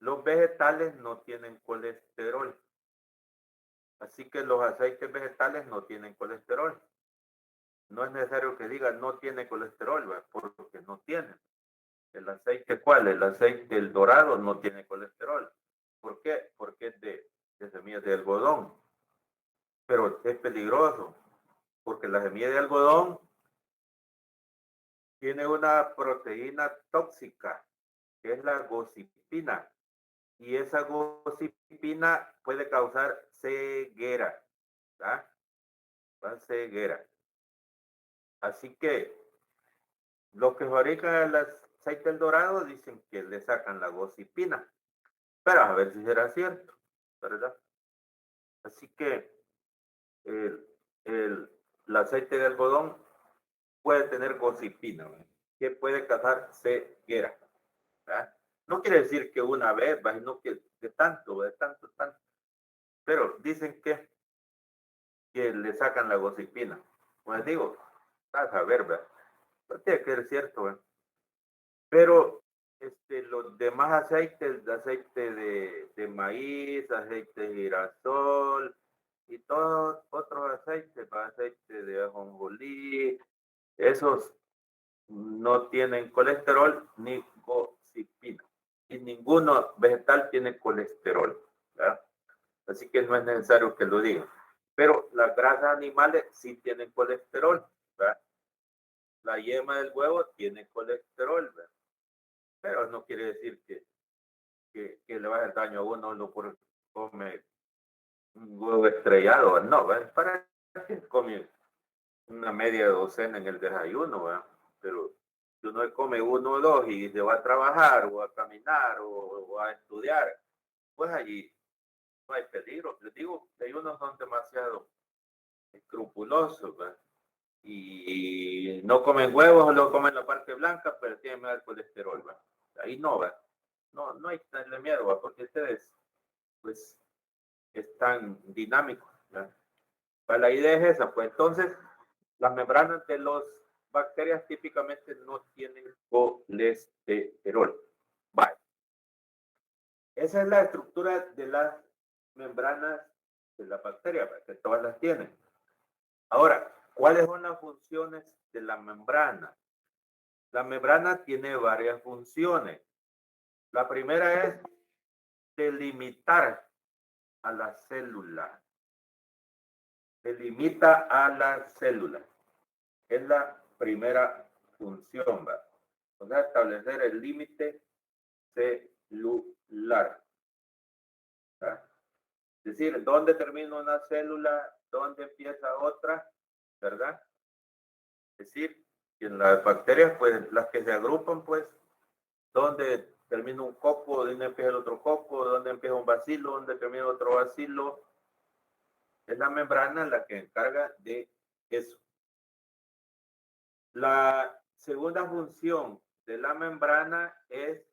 Los vegetales no tienen colesterol, así que los aceites vegetales no tienen colesterol. No es necesario que diga no tiene colesterol, ¿verdad? Porque no tienen. ¿El aceite cuál? El aceite, el dorado, no tiene colesterol. ¿Por qué? Porque es de semillas de algodón. Pero es peligroso, porque la semilla de algodón tiene una proteína tóxica, que es la gosipina. Y esa gosipina puede causar ceguera, ¿verdad? Ceguera. Así que los que fabrican el aceite del dorado dicen que le sacan la gosipina. Pero a ver si será cierto, ¿verdad? Así que el, el, el aceite de algodón puede tener gosipina, ¿verdad? Que puede causar ceguera, ¿verdad? No quiere decir que una vez, sino que de tanto, de tanto, tanto. Pero dicen que le sacan la gosipina. Pues digo, a saber, ¿verdad? No tiene que ser cierto, ¿verdad? Pero los demás aceites, de aceite de maíz, aceite de girasol y todos otros aceites, aceite de ajonjolí, esos no tienen colesterol ni glicina. Y ninguno vegetal tiene colesterol, ¿verdad? Así que no es necesario que lo digan. Pero las grasas animales sí tienen colesterol, ¿verdad? La yema del huevo tiene colesterol, ¿verdad? Pero no quiere decir que le va a hacer daño a uno no por comer un huevo estrellado, no, ¿verdad? Para que come una media docena en el desayuno, ¿verdad? Pero si uno come uno o dos y se va a trabajar o a caminar o a estudiar, pues allí no hay peligro. Les digo que hay unos son demasiado escrupulosos, ¿verdad? Y no comen huevos, no comen la parte blanca, pero tienen más colesterol, ¿verdad? Ahí no, ¿verdad? No, no hay que tenerle miedo, ¿verdad? Porque ustedes, pues, están dinámicos, ¿verdad? La idea es esa, pues entonces las membranas de las bacterias típicamente no tienen colesterol. Vale. Esa es la estructura de las membranas de la bacteria, que todas las tienen. Ahora, ¿cuáles son las funciones de la membrana? La membrana tiene varias funciones. La primera es delimitar a la célula. Delimita a la célula. Es la primera función, ¿va? O sea, establecer el límite celular, ¿va? Es decir, dónde termina una célula, dónde empieza otra, ¿verdad? Es decir, que en las bacterias, pues, las que se agrupan, pues, dónde termina un coco, dónde empieza el otro coco, dónde empieza un bacilo, dónde termina otro bacilo. Es la membrana la que encarga de eso. La segunda función de la membrana es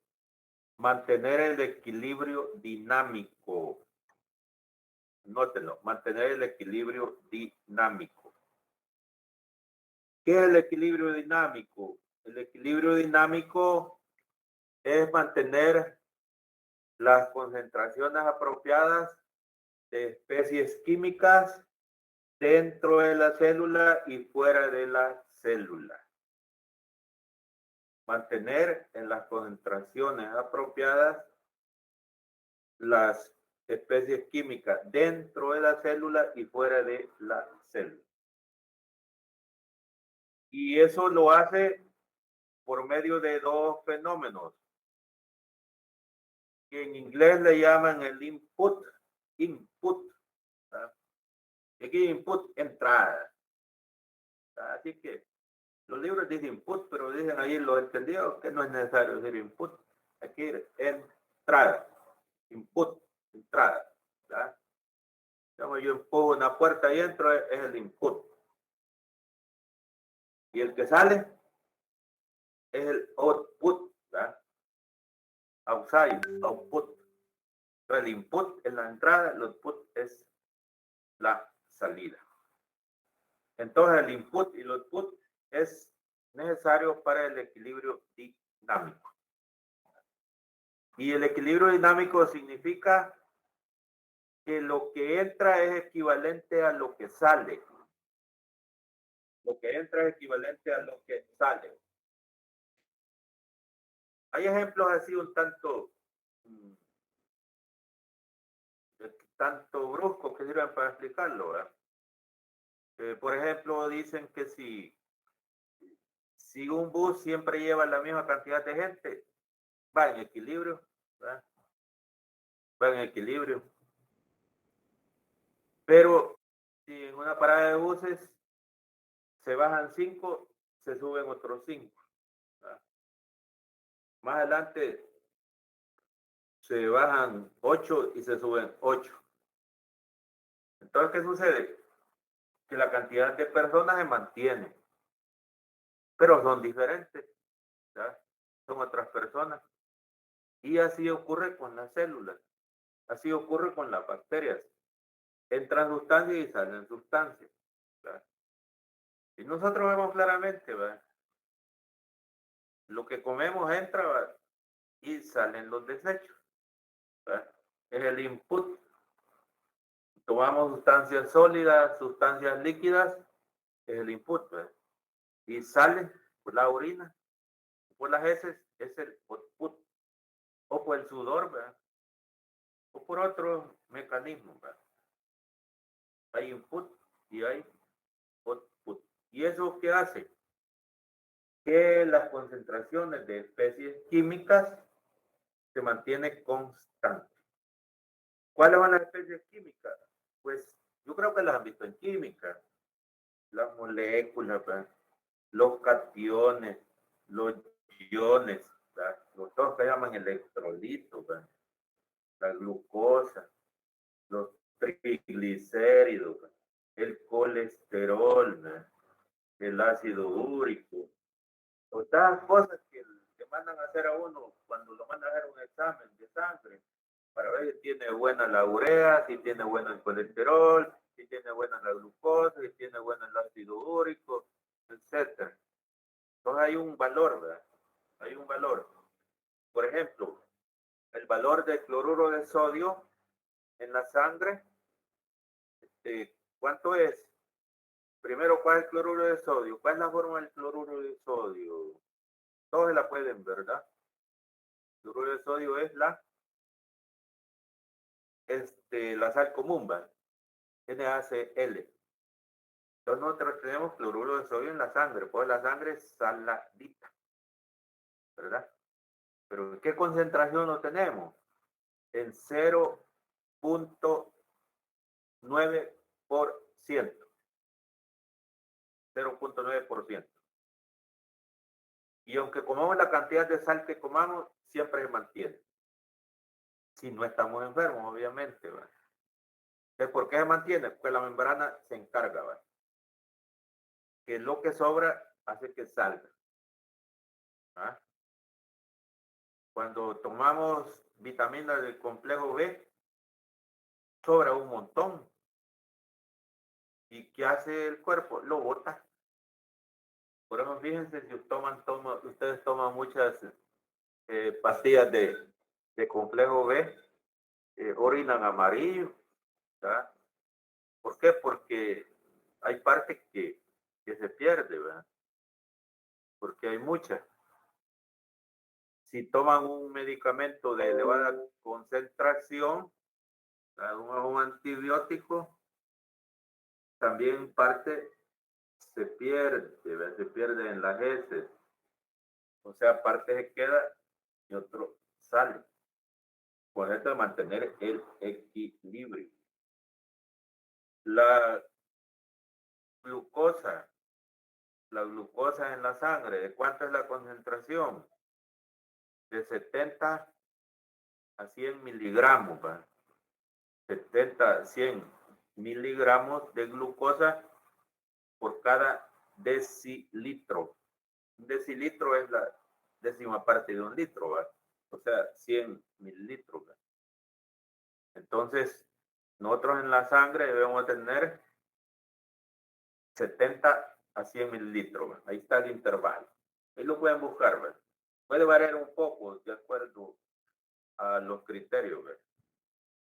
mantener el equilibrio dinámico. Nótenlo, mantener el equilibrio dinámico. ¿Qué es el equilibrio dinámico? El equilibrio dinámico es mantener las concentraciones apropiadas de especies químicas dentro de la célula y fuera de la célula. Mantener en las concentraciones apropiadas las especies químicas dentro de la célula y fuera de la célula. Y eso lo hace por medio de dos fenómenos que en inglés le llaman el input. ¿Verdad? Aquí input, entrada. Así que los libros dicen input, pero dicen ahí lo entendido que no es necesario decir input. Aquí entrada, input, entrada. ¿Verdad? Yo empujo una puerta y entro, es el input. Y el que sale es el output, ¿verdad? Outside, output. Entonces, el input es la entrada, el output es la salida. Entonces, el input y el output es necesario para el equilibrio dinámico. Y el equilibrio dinámico significa que lo que entra es equivalente a lo que sale. Lo que entra es equivalente a lo que sale. Hay ejemplos así un tanto bruscos que sirven para explicarlo, ¿verdad? Por ejemplo, dicen que si un bus siempre lleva la misma cantidad de gente, va en equilibrio, ¿verdad? Va en equilibrio. Pero si en una parada de buses se bajan 5, se suben otros 5. Más adelante se bajan 8 y se suben 8. Entonces, ¿qué sucede? Que la cantidad de personas se mantiene, pero son diferentes, ¿verdad? Son otras personas. Y así ocurre con las células, así ocurre con las bacterias. Entran sustancias y salen sustancias, ¿verdad? Y nosotros vemos claramente, ¿verdad? Lo que comemos entra, ¿verdad? Y salen los desechos, ¿verdad? Es el input. Tomamos sustancias sólidas, sustancias líquidas, es el input, ¿verdad? Y sale por la orina, por las heces, es el output. O por el sudor, ¿verdad? O por otro mecanismo, ¿verdad? Hay input y hay output. ¿Y eso qué hace? Que las concentraciones de especies químicas se mantienen constantes. ¿Cuáles son las especies químicas? Pues yo creo que las han visto en química. Las moléculas, ¿verdad? Los cationes, los iones, ¿verdad? Los dos que llaman electrolitos, ¿verdad? La glucosa, los triglicéridos, ¿verdad? El colesterol, ¿verdad? El ácido úrico, todas cosas que mandan a hacer a uno cuando lo mandan a hacer un examen de sangre para ver si tiene buena la urea, si tiene bueno el colesterol, si tiene buena la glucosa, si tiene bueno el ácido úrico, etcétera. Entonces hay un valor, ¿verdad? Hay un valor. Por ejemplo, el valor del cloruro de sodio en la sangre, ¿cuánto es? Primero, ¿cuál es el cloruro de sodio? ¿Cuál es la forma del cloruro de sodio? Todos la pueden ver, ¿verdad? El cloruro de sodio es la sal común, ¿verdad? NaCl. Entonces nosotros tenemos cloruro de sodio en la sangre, pues la sangre es saladita, ¿verdad? Pero ¿en qué concentración lo tenemos? En 0.9%. 0.9%. Y aunque comamos la cantidad de sal que comamos, siempre se mantiene. Si no estamos enfermos, obviamente, ¿verdad? ¿Por qué se mantiene? Porque la membrana se encarga, ¿verdad? Que lo que sobra hace que salga. ¿Ah? Cuando tomamos vitaminas del complejo B, sobra un montón. ¿Y qué hace el cuerpo? Lo bota. Por eso fíjense, si ustedes toman muchas pastillas de complejo B, orinan amarillo, ¿verdad? ¿Por qué? Porque hay partes que se pierde, ¿verdad? Porque hay muchas. Si toman un medicamento de elevada concentración, un antibiótico, también parte se pierde, ¿verdad? Se pierde en las heces. O sea, parte se queda y otro sale. Con esto de mantener el equilibrio. La glucosa, la glucosa en la sangre, ¿de cuánto es la concentración? De 70 a 100 miligramos, ¿va? 70 a 100 miligramos de glucosa por cada decilitro. Un decilitro es la décima parte de un litro, ¿va? O sea, 100 mililitros, ¿va? Entonces, nosotros en la sangre debemos tener 70 a 100 mililitros, ¿va? Ahí está el intervalo. Ahí lo pueden buscar, ¿va? Puede variar un poco de acuerdo a los criterios, ¿va?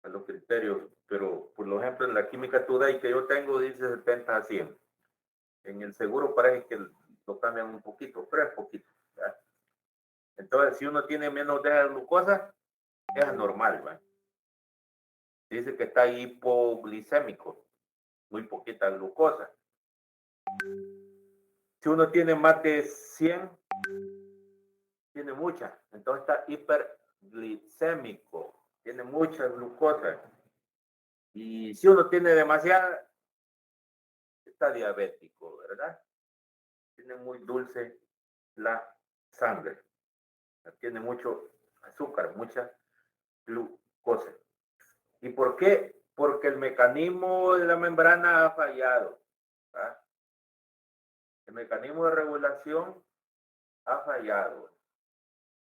A los criterios, pero por ejemplo en la Química Today que yo tengo dice 70 a 100. En el seguro parece que lo cambian un poquito, pero es poquito, ¿va? Entonces, si uno tiene menos de glucosa, es anormal, ¿va? Dice que está hipoglicémico, muy poquita glucosa. Si uno tiene más de 100, tiene mucha, entonces está hiperglicémico, tiene mucha glucosa. Y si uno tiene demasiada, está diabético, ¿verdad? Tiene muy dulce la sangre, tiene mucho azúcar, mucha glucosa. ¿Y por qué? Porque el mecanismo de la membrana ha fallado, ¿verdad? El mecanismo de regulación ha fallado.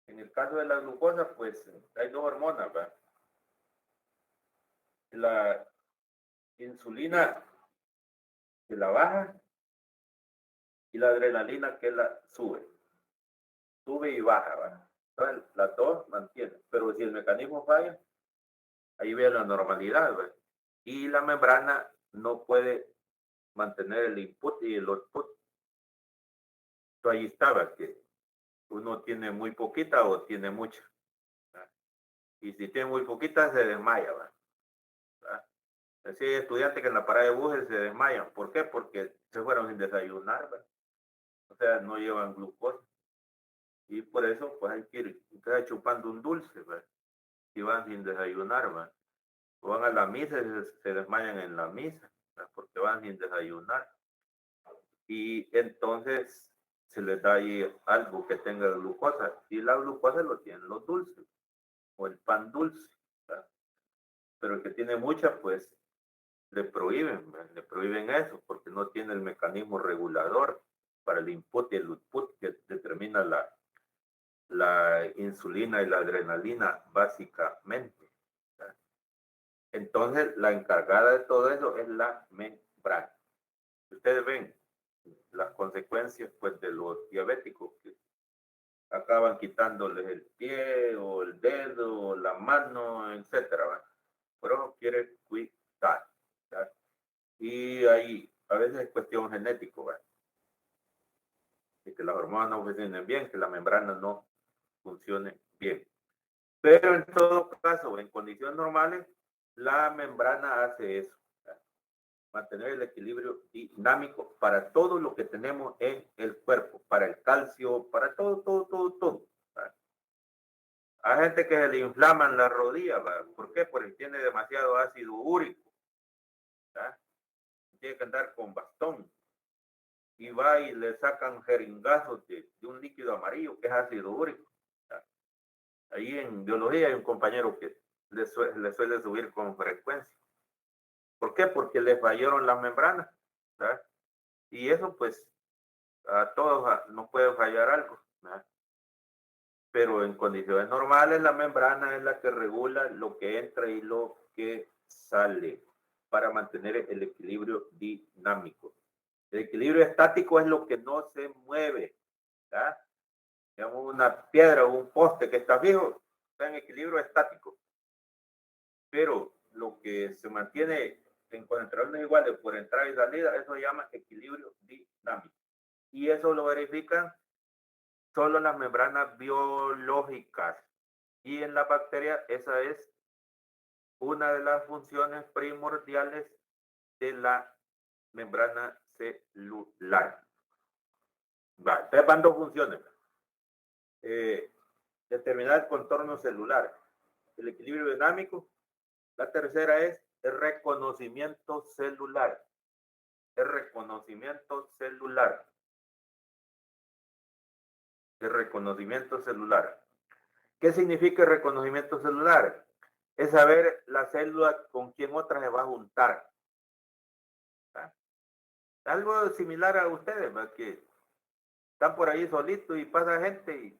En el caso de la glucosa, pues hay dos hormonas, ¿verdad? La insulina que la baja y la adrenalina que la sube. Sube y baja, ¿verdad? Entonces, las dos mantienen. Pero si el mecanismo falla, ahí ve la normalidad, ¿verdad? Y la membrana no puede mantener el input y el output. Entonces, ahí estaba, que uno tiene muy poquita o tiene mucha, ¿verdad? Y si tiene muy poquita, se desmaya, ¿verdad? Así hay estudiantes que en la parada de buses se desmayan. ¿Por qué? Porque se fueron sin desayunar, ¿verdad? O sea, no llevan glucosa. Y por eso, pues hay que ir chupando un dulce, ¿verdad? Si van sin desayunar, ¿verdad? O van a la misa y se desmayan en la misa, ¿verdad? Porque van sin desayunar. Y entonces se les da ahí algo que tenga glucosa. Y la glucosa lo tienen los dulces o el pan dulce, ¿verdad? Pero el que tiene mucha, pues le prohíben eso porque no tiene el mecanismo regulador para el input y el output que determina la insulina y la adrenalina básicamente. Entonces, la encargada de todo eso es la membrana. Ustedes ven las consecuencias pues de los diabéticos que acaban quitándoles el pie o el dedo o la mano, etcétera. Pero quiere cuidar. ¿Verdad? Y ahí a veces es cuestión genético, ¿verdad? De que las hormonas no funcionen bien, que la membrana no funcione bien. Pero en todo caso, en condiciones normales, la membrana hace eso, ¿verdad? Mantener el equilibrio dinámico para todo lo que tenemos en el cuerpo, para el calcio, para todo. ¿Verdad? Hay gente que se le inflaman las rodillas, ¿verdad? ¿Por qué? Porque tiene demasiado ácido úrico, ¿verdad? Tiene que andar con bastón y va y le sacan jeringazos de un líquido amarillo que es ácido úrico. Ahí en biología hay un compañero que le suele subir con frecuencia. ¿Por qué? Porque le fallaron las membranas, ¿verdad? Y eso pues a todos nos puede fallar algo, ¿verdad? Pero en condiciones normales la membrana es la que regula lo que entra y lo que sale para mantener el equilibrio dinámico. El equilibrio estático es lo que no se mueve, ¿verdad? Digamos una piedra o un poste que está fijo, está en equilibrio estático. Pero lo que se mantiene en concentraciones iguales por entrada y salida, eso se llama equilibrio dinámico. Y eso lo verifican solo las membranas biológicas. Y en la bacteria esa es una de las funciones primordiales de la membrana celular. Va, entonces van dos funciones. Determinar el contorno celular, el equilibrio dinámico. La tercera es el reconocimiento celular. El reconocimiento celular. El reconocimiento celular. ¿Qué significa el reconocimiento celular? Es saber la célula con quién otra se va a juntar. ¿Ah? Algo similar a ustedes, ¿verdad? Que están por ahí solitos y pasa gente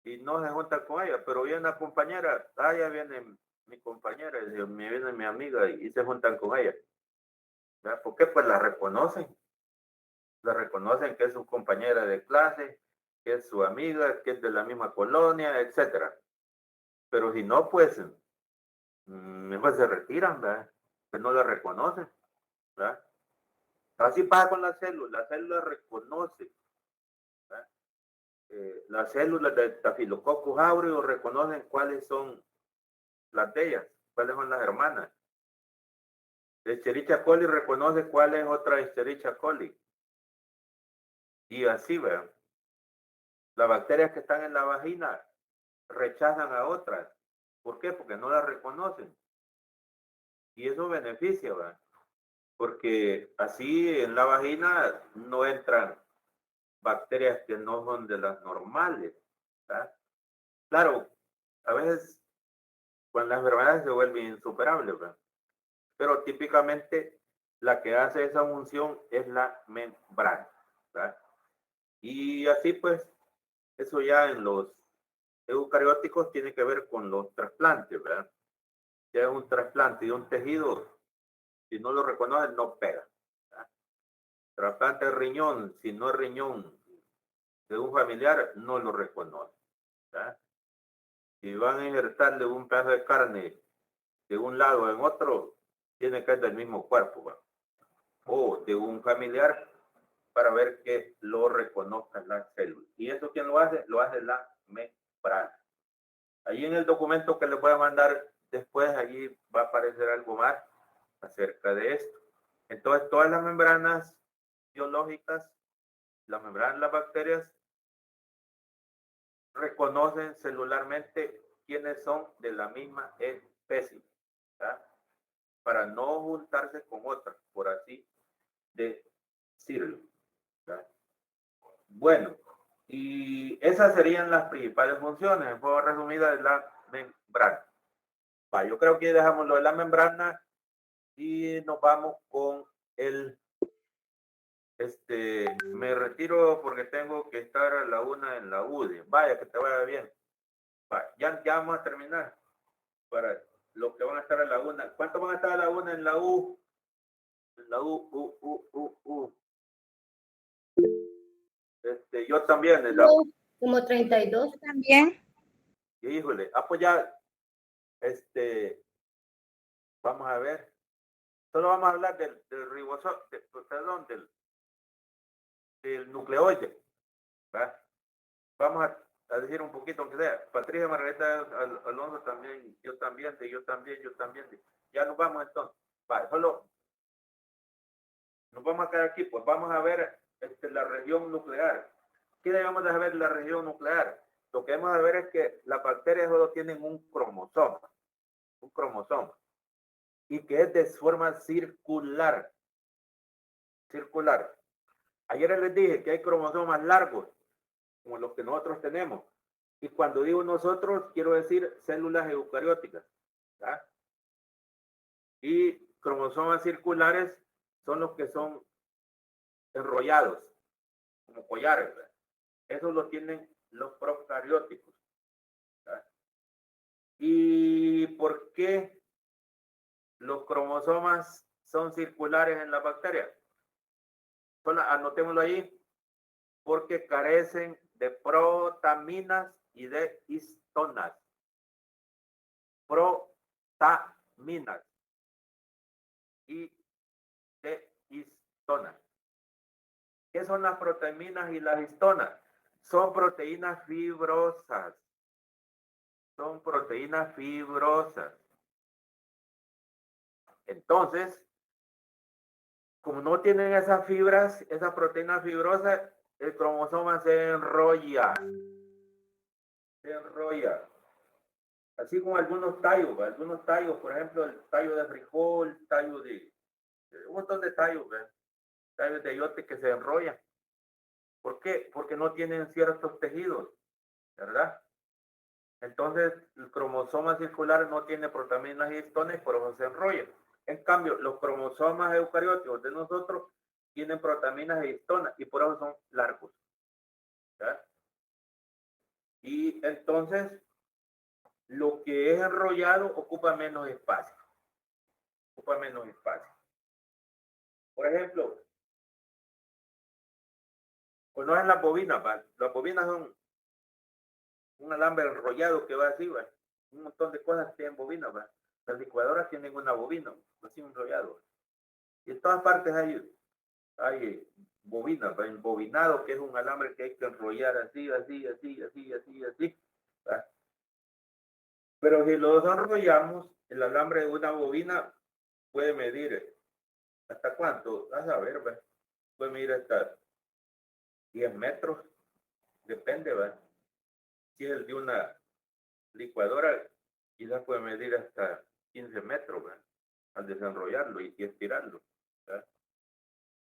y no se juntan con ella, pero viene una compañera, ya viene mi compañera, me viene mi amiga y se juntan con ella. ¿Verdad? ¿Por qué? Pues la reconocen que es su compañera de clase, que es su amiga, que es de la misma colonia, etcétera. Pero si no, pues mejor se retiran, ¿verdad? Que no la reconocen, ¿verdad? Así pasa con la célula reconoce, ¿verdad? Las células de Staphylococcus aureus reconocen cuáles son las de ellas, cuáles son las hermanas. Escherichia coli reconoce cuál es otra Escherichia coli. Y así, ¿verdad? Las bacterias que están en la vagina rechazan a otras. ¿Por qué? Porque no las reconocen. Y eso beneficia, ¿verdad? Porque así en la vagina no entran bacterias que no son de las normales, ¿verdad? Claro, a veces con las enfermedades se vuelve insuperable, ¿verdad? Pero típicamente la que hace esa función es la membrana, ¿verdad? Y así pues, eso ya en los eucarióticos tiene que ver con los trasplantes, ¿verdad? Si es un trasplante de un tejido, si no lo reconocen, no pega, ¿verdad? Trasplante de riñón, si no es riñón de un familiar, no lo reconoce, ¿verdad? Si van a injertarle un pedazo de carne de un lado en otro, tiene que ser del mismo cuerpo, ¿verdad? O de un familiar para ver que lo reconozcan las células. ¿Y eso quién lo hace? Lo hace la membrana. Ahí en el documento que les voy a mandar después, allí va a aparecer algo más acerca de esto. Entonces, todas las membranas biológicas, las membranas de las bacterias, reconocen celularmente quiénes son de la misma especie, ¿verdad? Para no juntarse con otras, por así decirlo, ¿verdad? Bueno, y esas serían las principales funciones, en forma resumida, de la membrana. Va, yo creo que dejamos lo de la membrana y nos vamos con el, me retiro porque tengo que estar a la 1 en la UDI. Vaya, que te vaya bien. Va, ya vamos a terminar. Para los que van a estar a la 1. ¿Cuántos van a estar a la 1 en la U? En la U. Yo también. En la, como 32. También. híjole, pues ya, vamos a ver. Solo vamos a hablar del ribosomo, perdón, del nucleoide. ¿Va? Vamos a decir un poquito, aunque sea. Patricia Margarita Alonso también, yo también. Ya nos vamos entonces. Vale, solo nos vamos a quedar aquí, pues vamos a ver la región nuclear. ¿Qué debemos de saber de la región nuclear? Lo que debemos de ver es que las bacterias solo tienen un cromosoma, y que es de forma circular. Ayer les dije que hay cromosomas largos, como los que nosotros tenemos. Y cuando digo nosotros, quiero decir células eucarióticas, ¿verdad? Y cromosomas circulares son los que son enrollados, como collares, ¿verdad? Eso lo tienen los procarióticos, ¿verdad? ¿Y por qué los cromosomas son circulares en las bacterias? Anotémoslo ahí, porque carecen de protaminas y de histonas. protaminas y de histonas. ¿Qué son las proteínas y las histonas? Son proteínas fibrosas. Son proteínas fibrosas. Entonces, como no tienen esas fibras, esas proteínas fibrosas, el cromosoma se enrolla. Se enrolla. Así como algunos tallos, por ejemplo, el tallo de frijol, tallo de un montón de tallos, tallos de ayote que se enrollan. ¿Por qué? Porque no tienen ciertos tejidos, ¿verdad? Entonces, el cromosoma circular no tiene proteínas y histones, por eso se enrolla. En cambio, los cromosomas eucarióticos de nosotros tienen proteínas e histonas y por eso son largos. ¿Verdad? Y entonces, lo que es enrollado ocupa menos espacio. Ocupa menos espacio. Por ejemplo, ¿conocen las bobinas? ¿Va? Las bobinas son un alambre enrollado que va así, ¿va? Un montón de cosas que tienen bobinas, ¿va? Las licuadoras tienen una bobina, así enrollado. Y en todas partes hay bobinas, ¿va? Embobinado, que es un alambre que hay que enrollar así, ¿va? Pero si lo enrollamos, el alambre de una bobina puede medir hasta cuánto, vas a ver, ¿va? Puede medir hasta 10 metros, depende, ¿va? Si es el de una licuadora, quizás puede medir hasta 15 metros, ¿va? Al desenrollarlo y estirarlo, ¿va?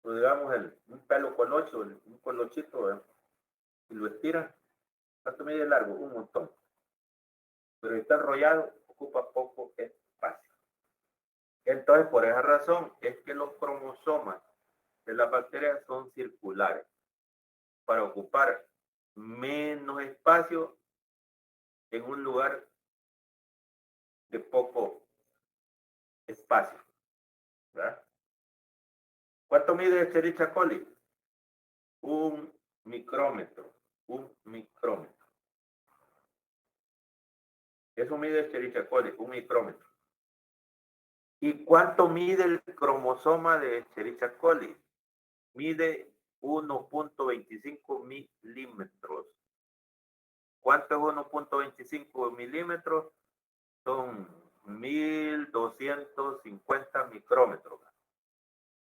O digamos un pelo colocho, un colochito, ¿va? Y lo estiran, ¿cuánto mide largo? Un montón. Pero si está enrollado, ocupa poco espacio. Entonces, por esa razón, es que los cromosomas de las bacterias son circulares, para ocupar menos espacio en un lugar de poco espacio, ¿verdad? ¿Cuánto mide Escherichia coli? Un micrómetro. Eso mide Escherichia coli, un micrómetro. ¿Y cuánto mide el cromosoma de Escherichia coli? Mide 1.25 milímetros. ¿Cuánto es 1.25 milímetros? Son 1250 micrómetros.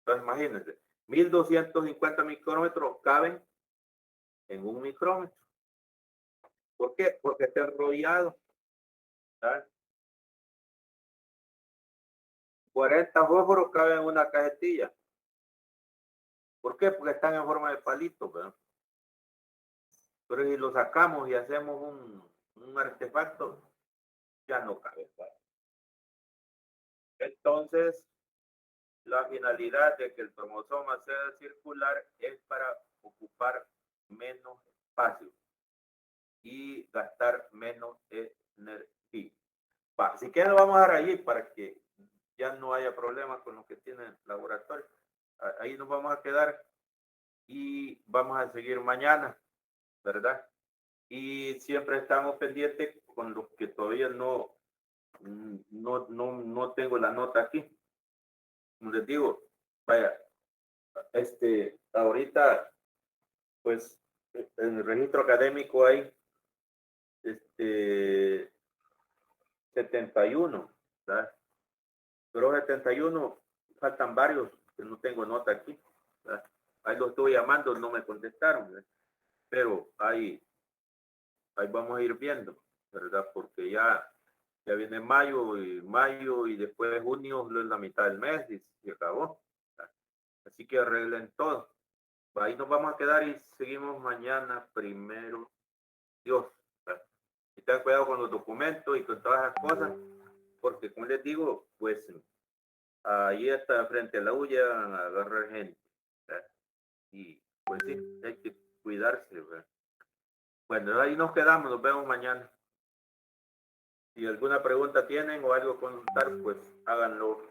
Entonces, imagínense, 1250 micrómetros caben en un micrómetro. ¿Por qué? Porque está enrollado. ¿Sabes? 40 fósforos caben en una cajetilla. ¿Por qué? Porque están en forma de palito, ¿verdad? Pero si lo sacamos y hacemos un artefacto, ya no cabe, ¿verdad? Entonces, la finalidad de que el cromosoma sea circular es para ocupar menos espacio y gastar menos energía. Así que nos vamos a dar allí para que ya no haya problemas con lo que tiene el laboratorio. Ahí nos vamos a quedar y vamos a seguir mañana, ¿verdad? Y siempre estamos pendientes con los que todavía no tengo la nota aquí. Como les digo, vaya, ahorita, pues, en el registro académico hay 71, ¿verdad? Pero 71 faltan varios que no tengo nota aquí, ¿verdad? Ahí los estuve llamando, no me contestaron, ¿verdad? Pero ahí vamos a ir viendo, ¿verdad? Porque ya viene mayo y después de junio es la mitad del mes y se acabó, ¿verdad? Así que arreglen todo. Ahí nos vamos a quedar y seguimos mañana, primero Dios, ¿verdad? Y ten cuidado con los documentos y con todas esas cosas, porque como les digo, pues ahí está frente a la huya a agarrar gente, ¿verdad? Y pues sí, hay que cuidarse, ¿verdad? Bueno, ahí nos quedamos, nos vemos mañana. Si alguna pregunta tienen o algo que consultar, pues háganlo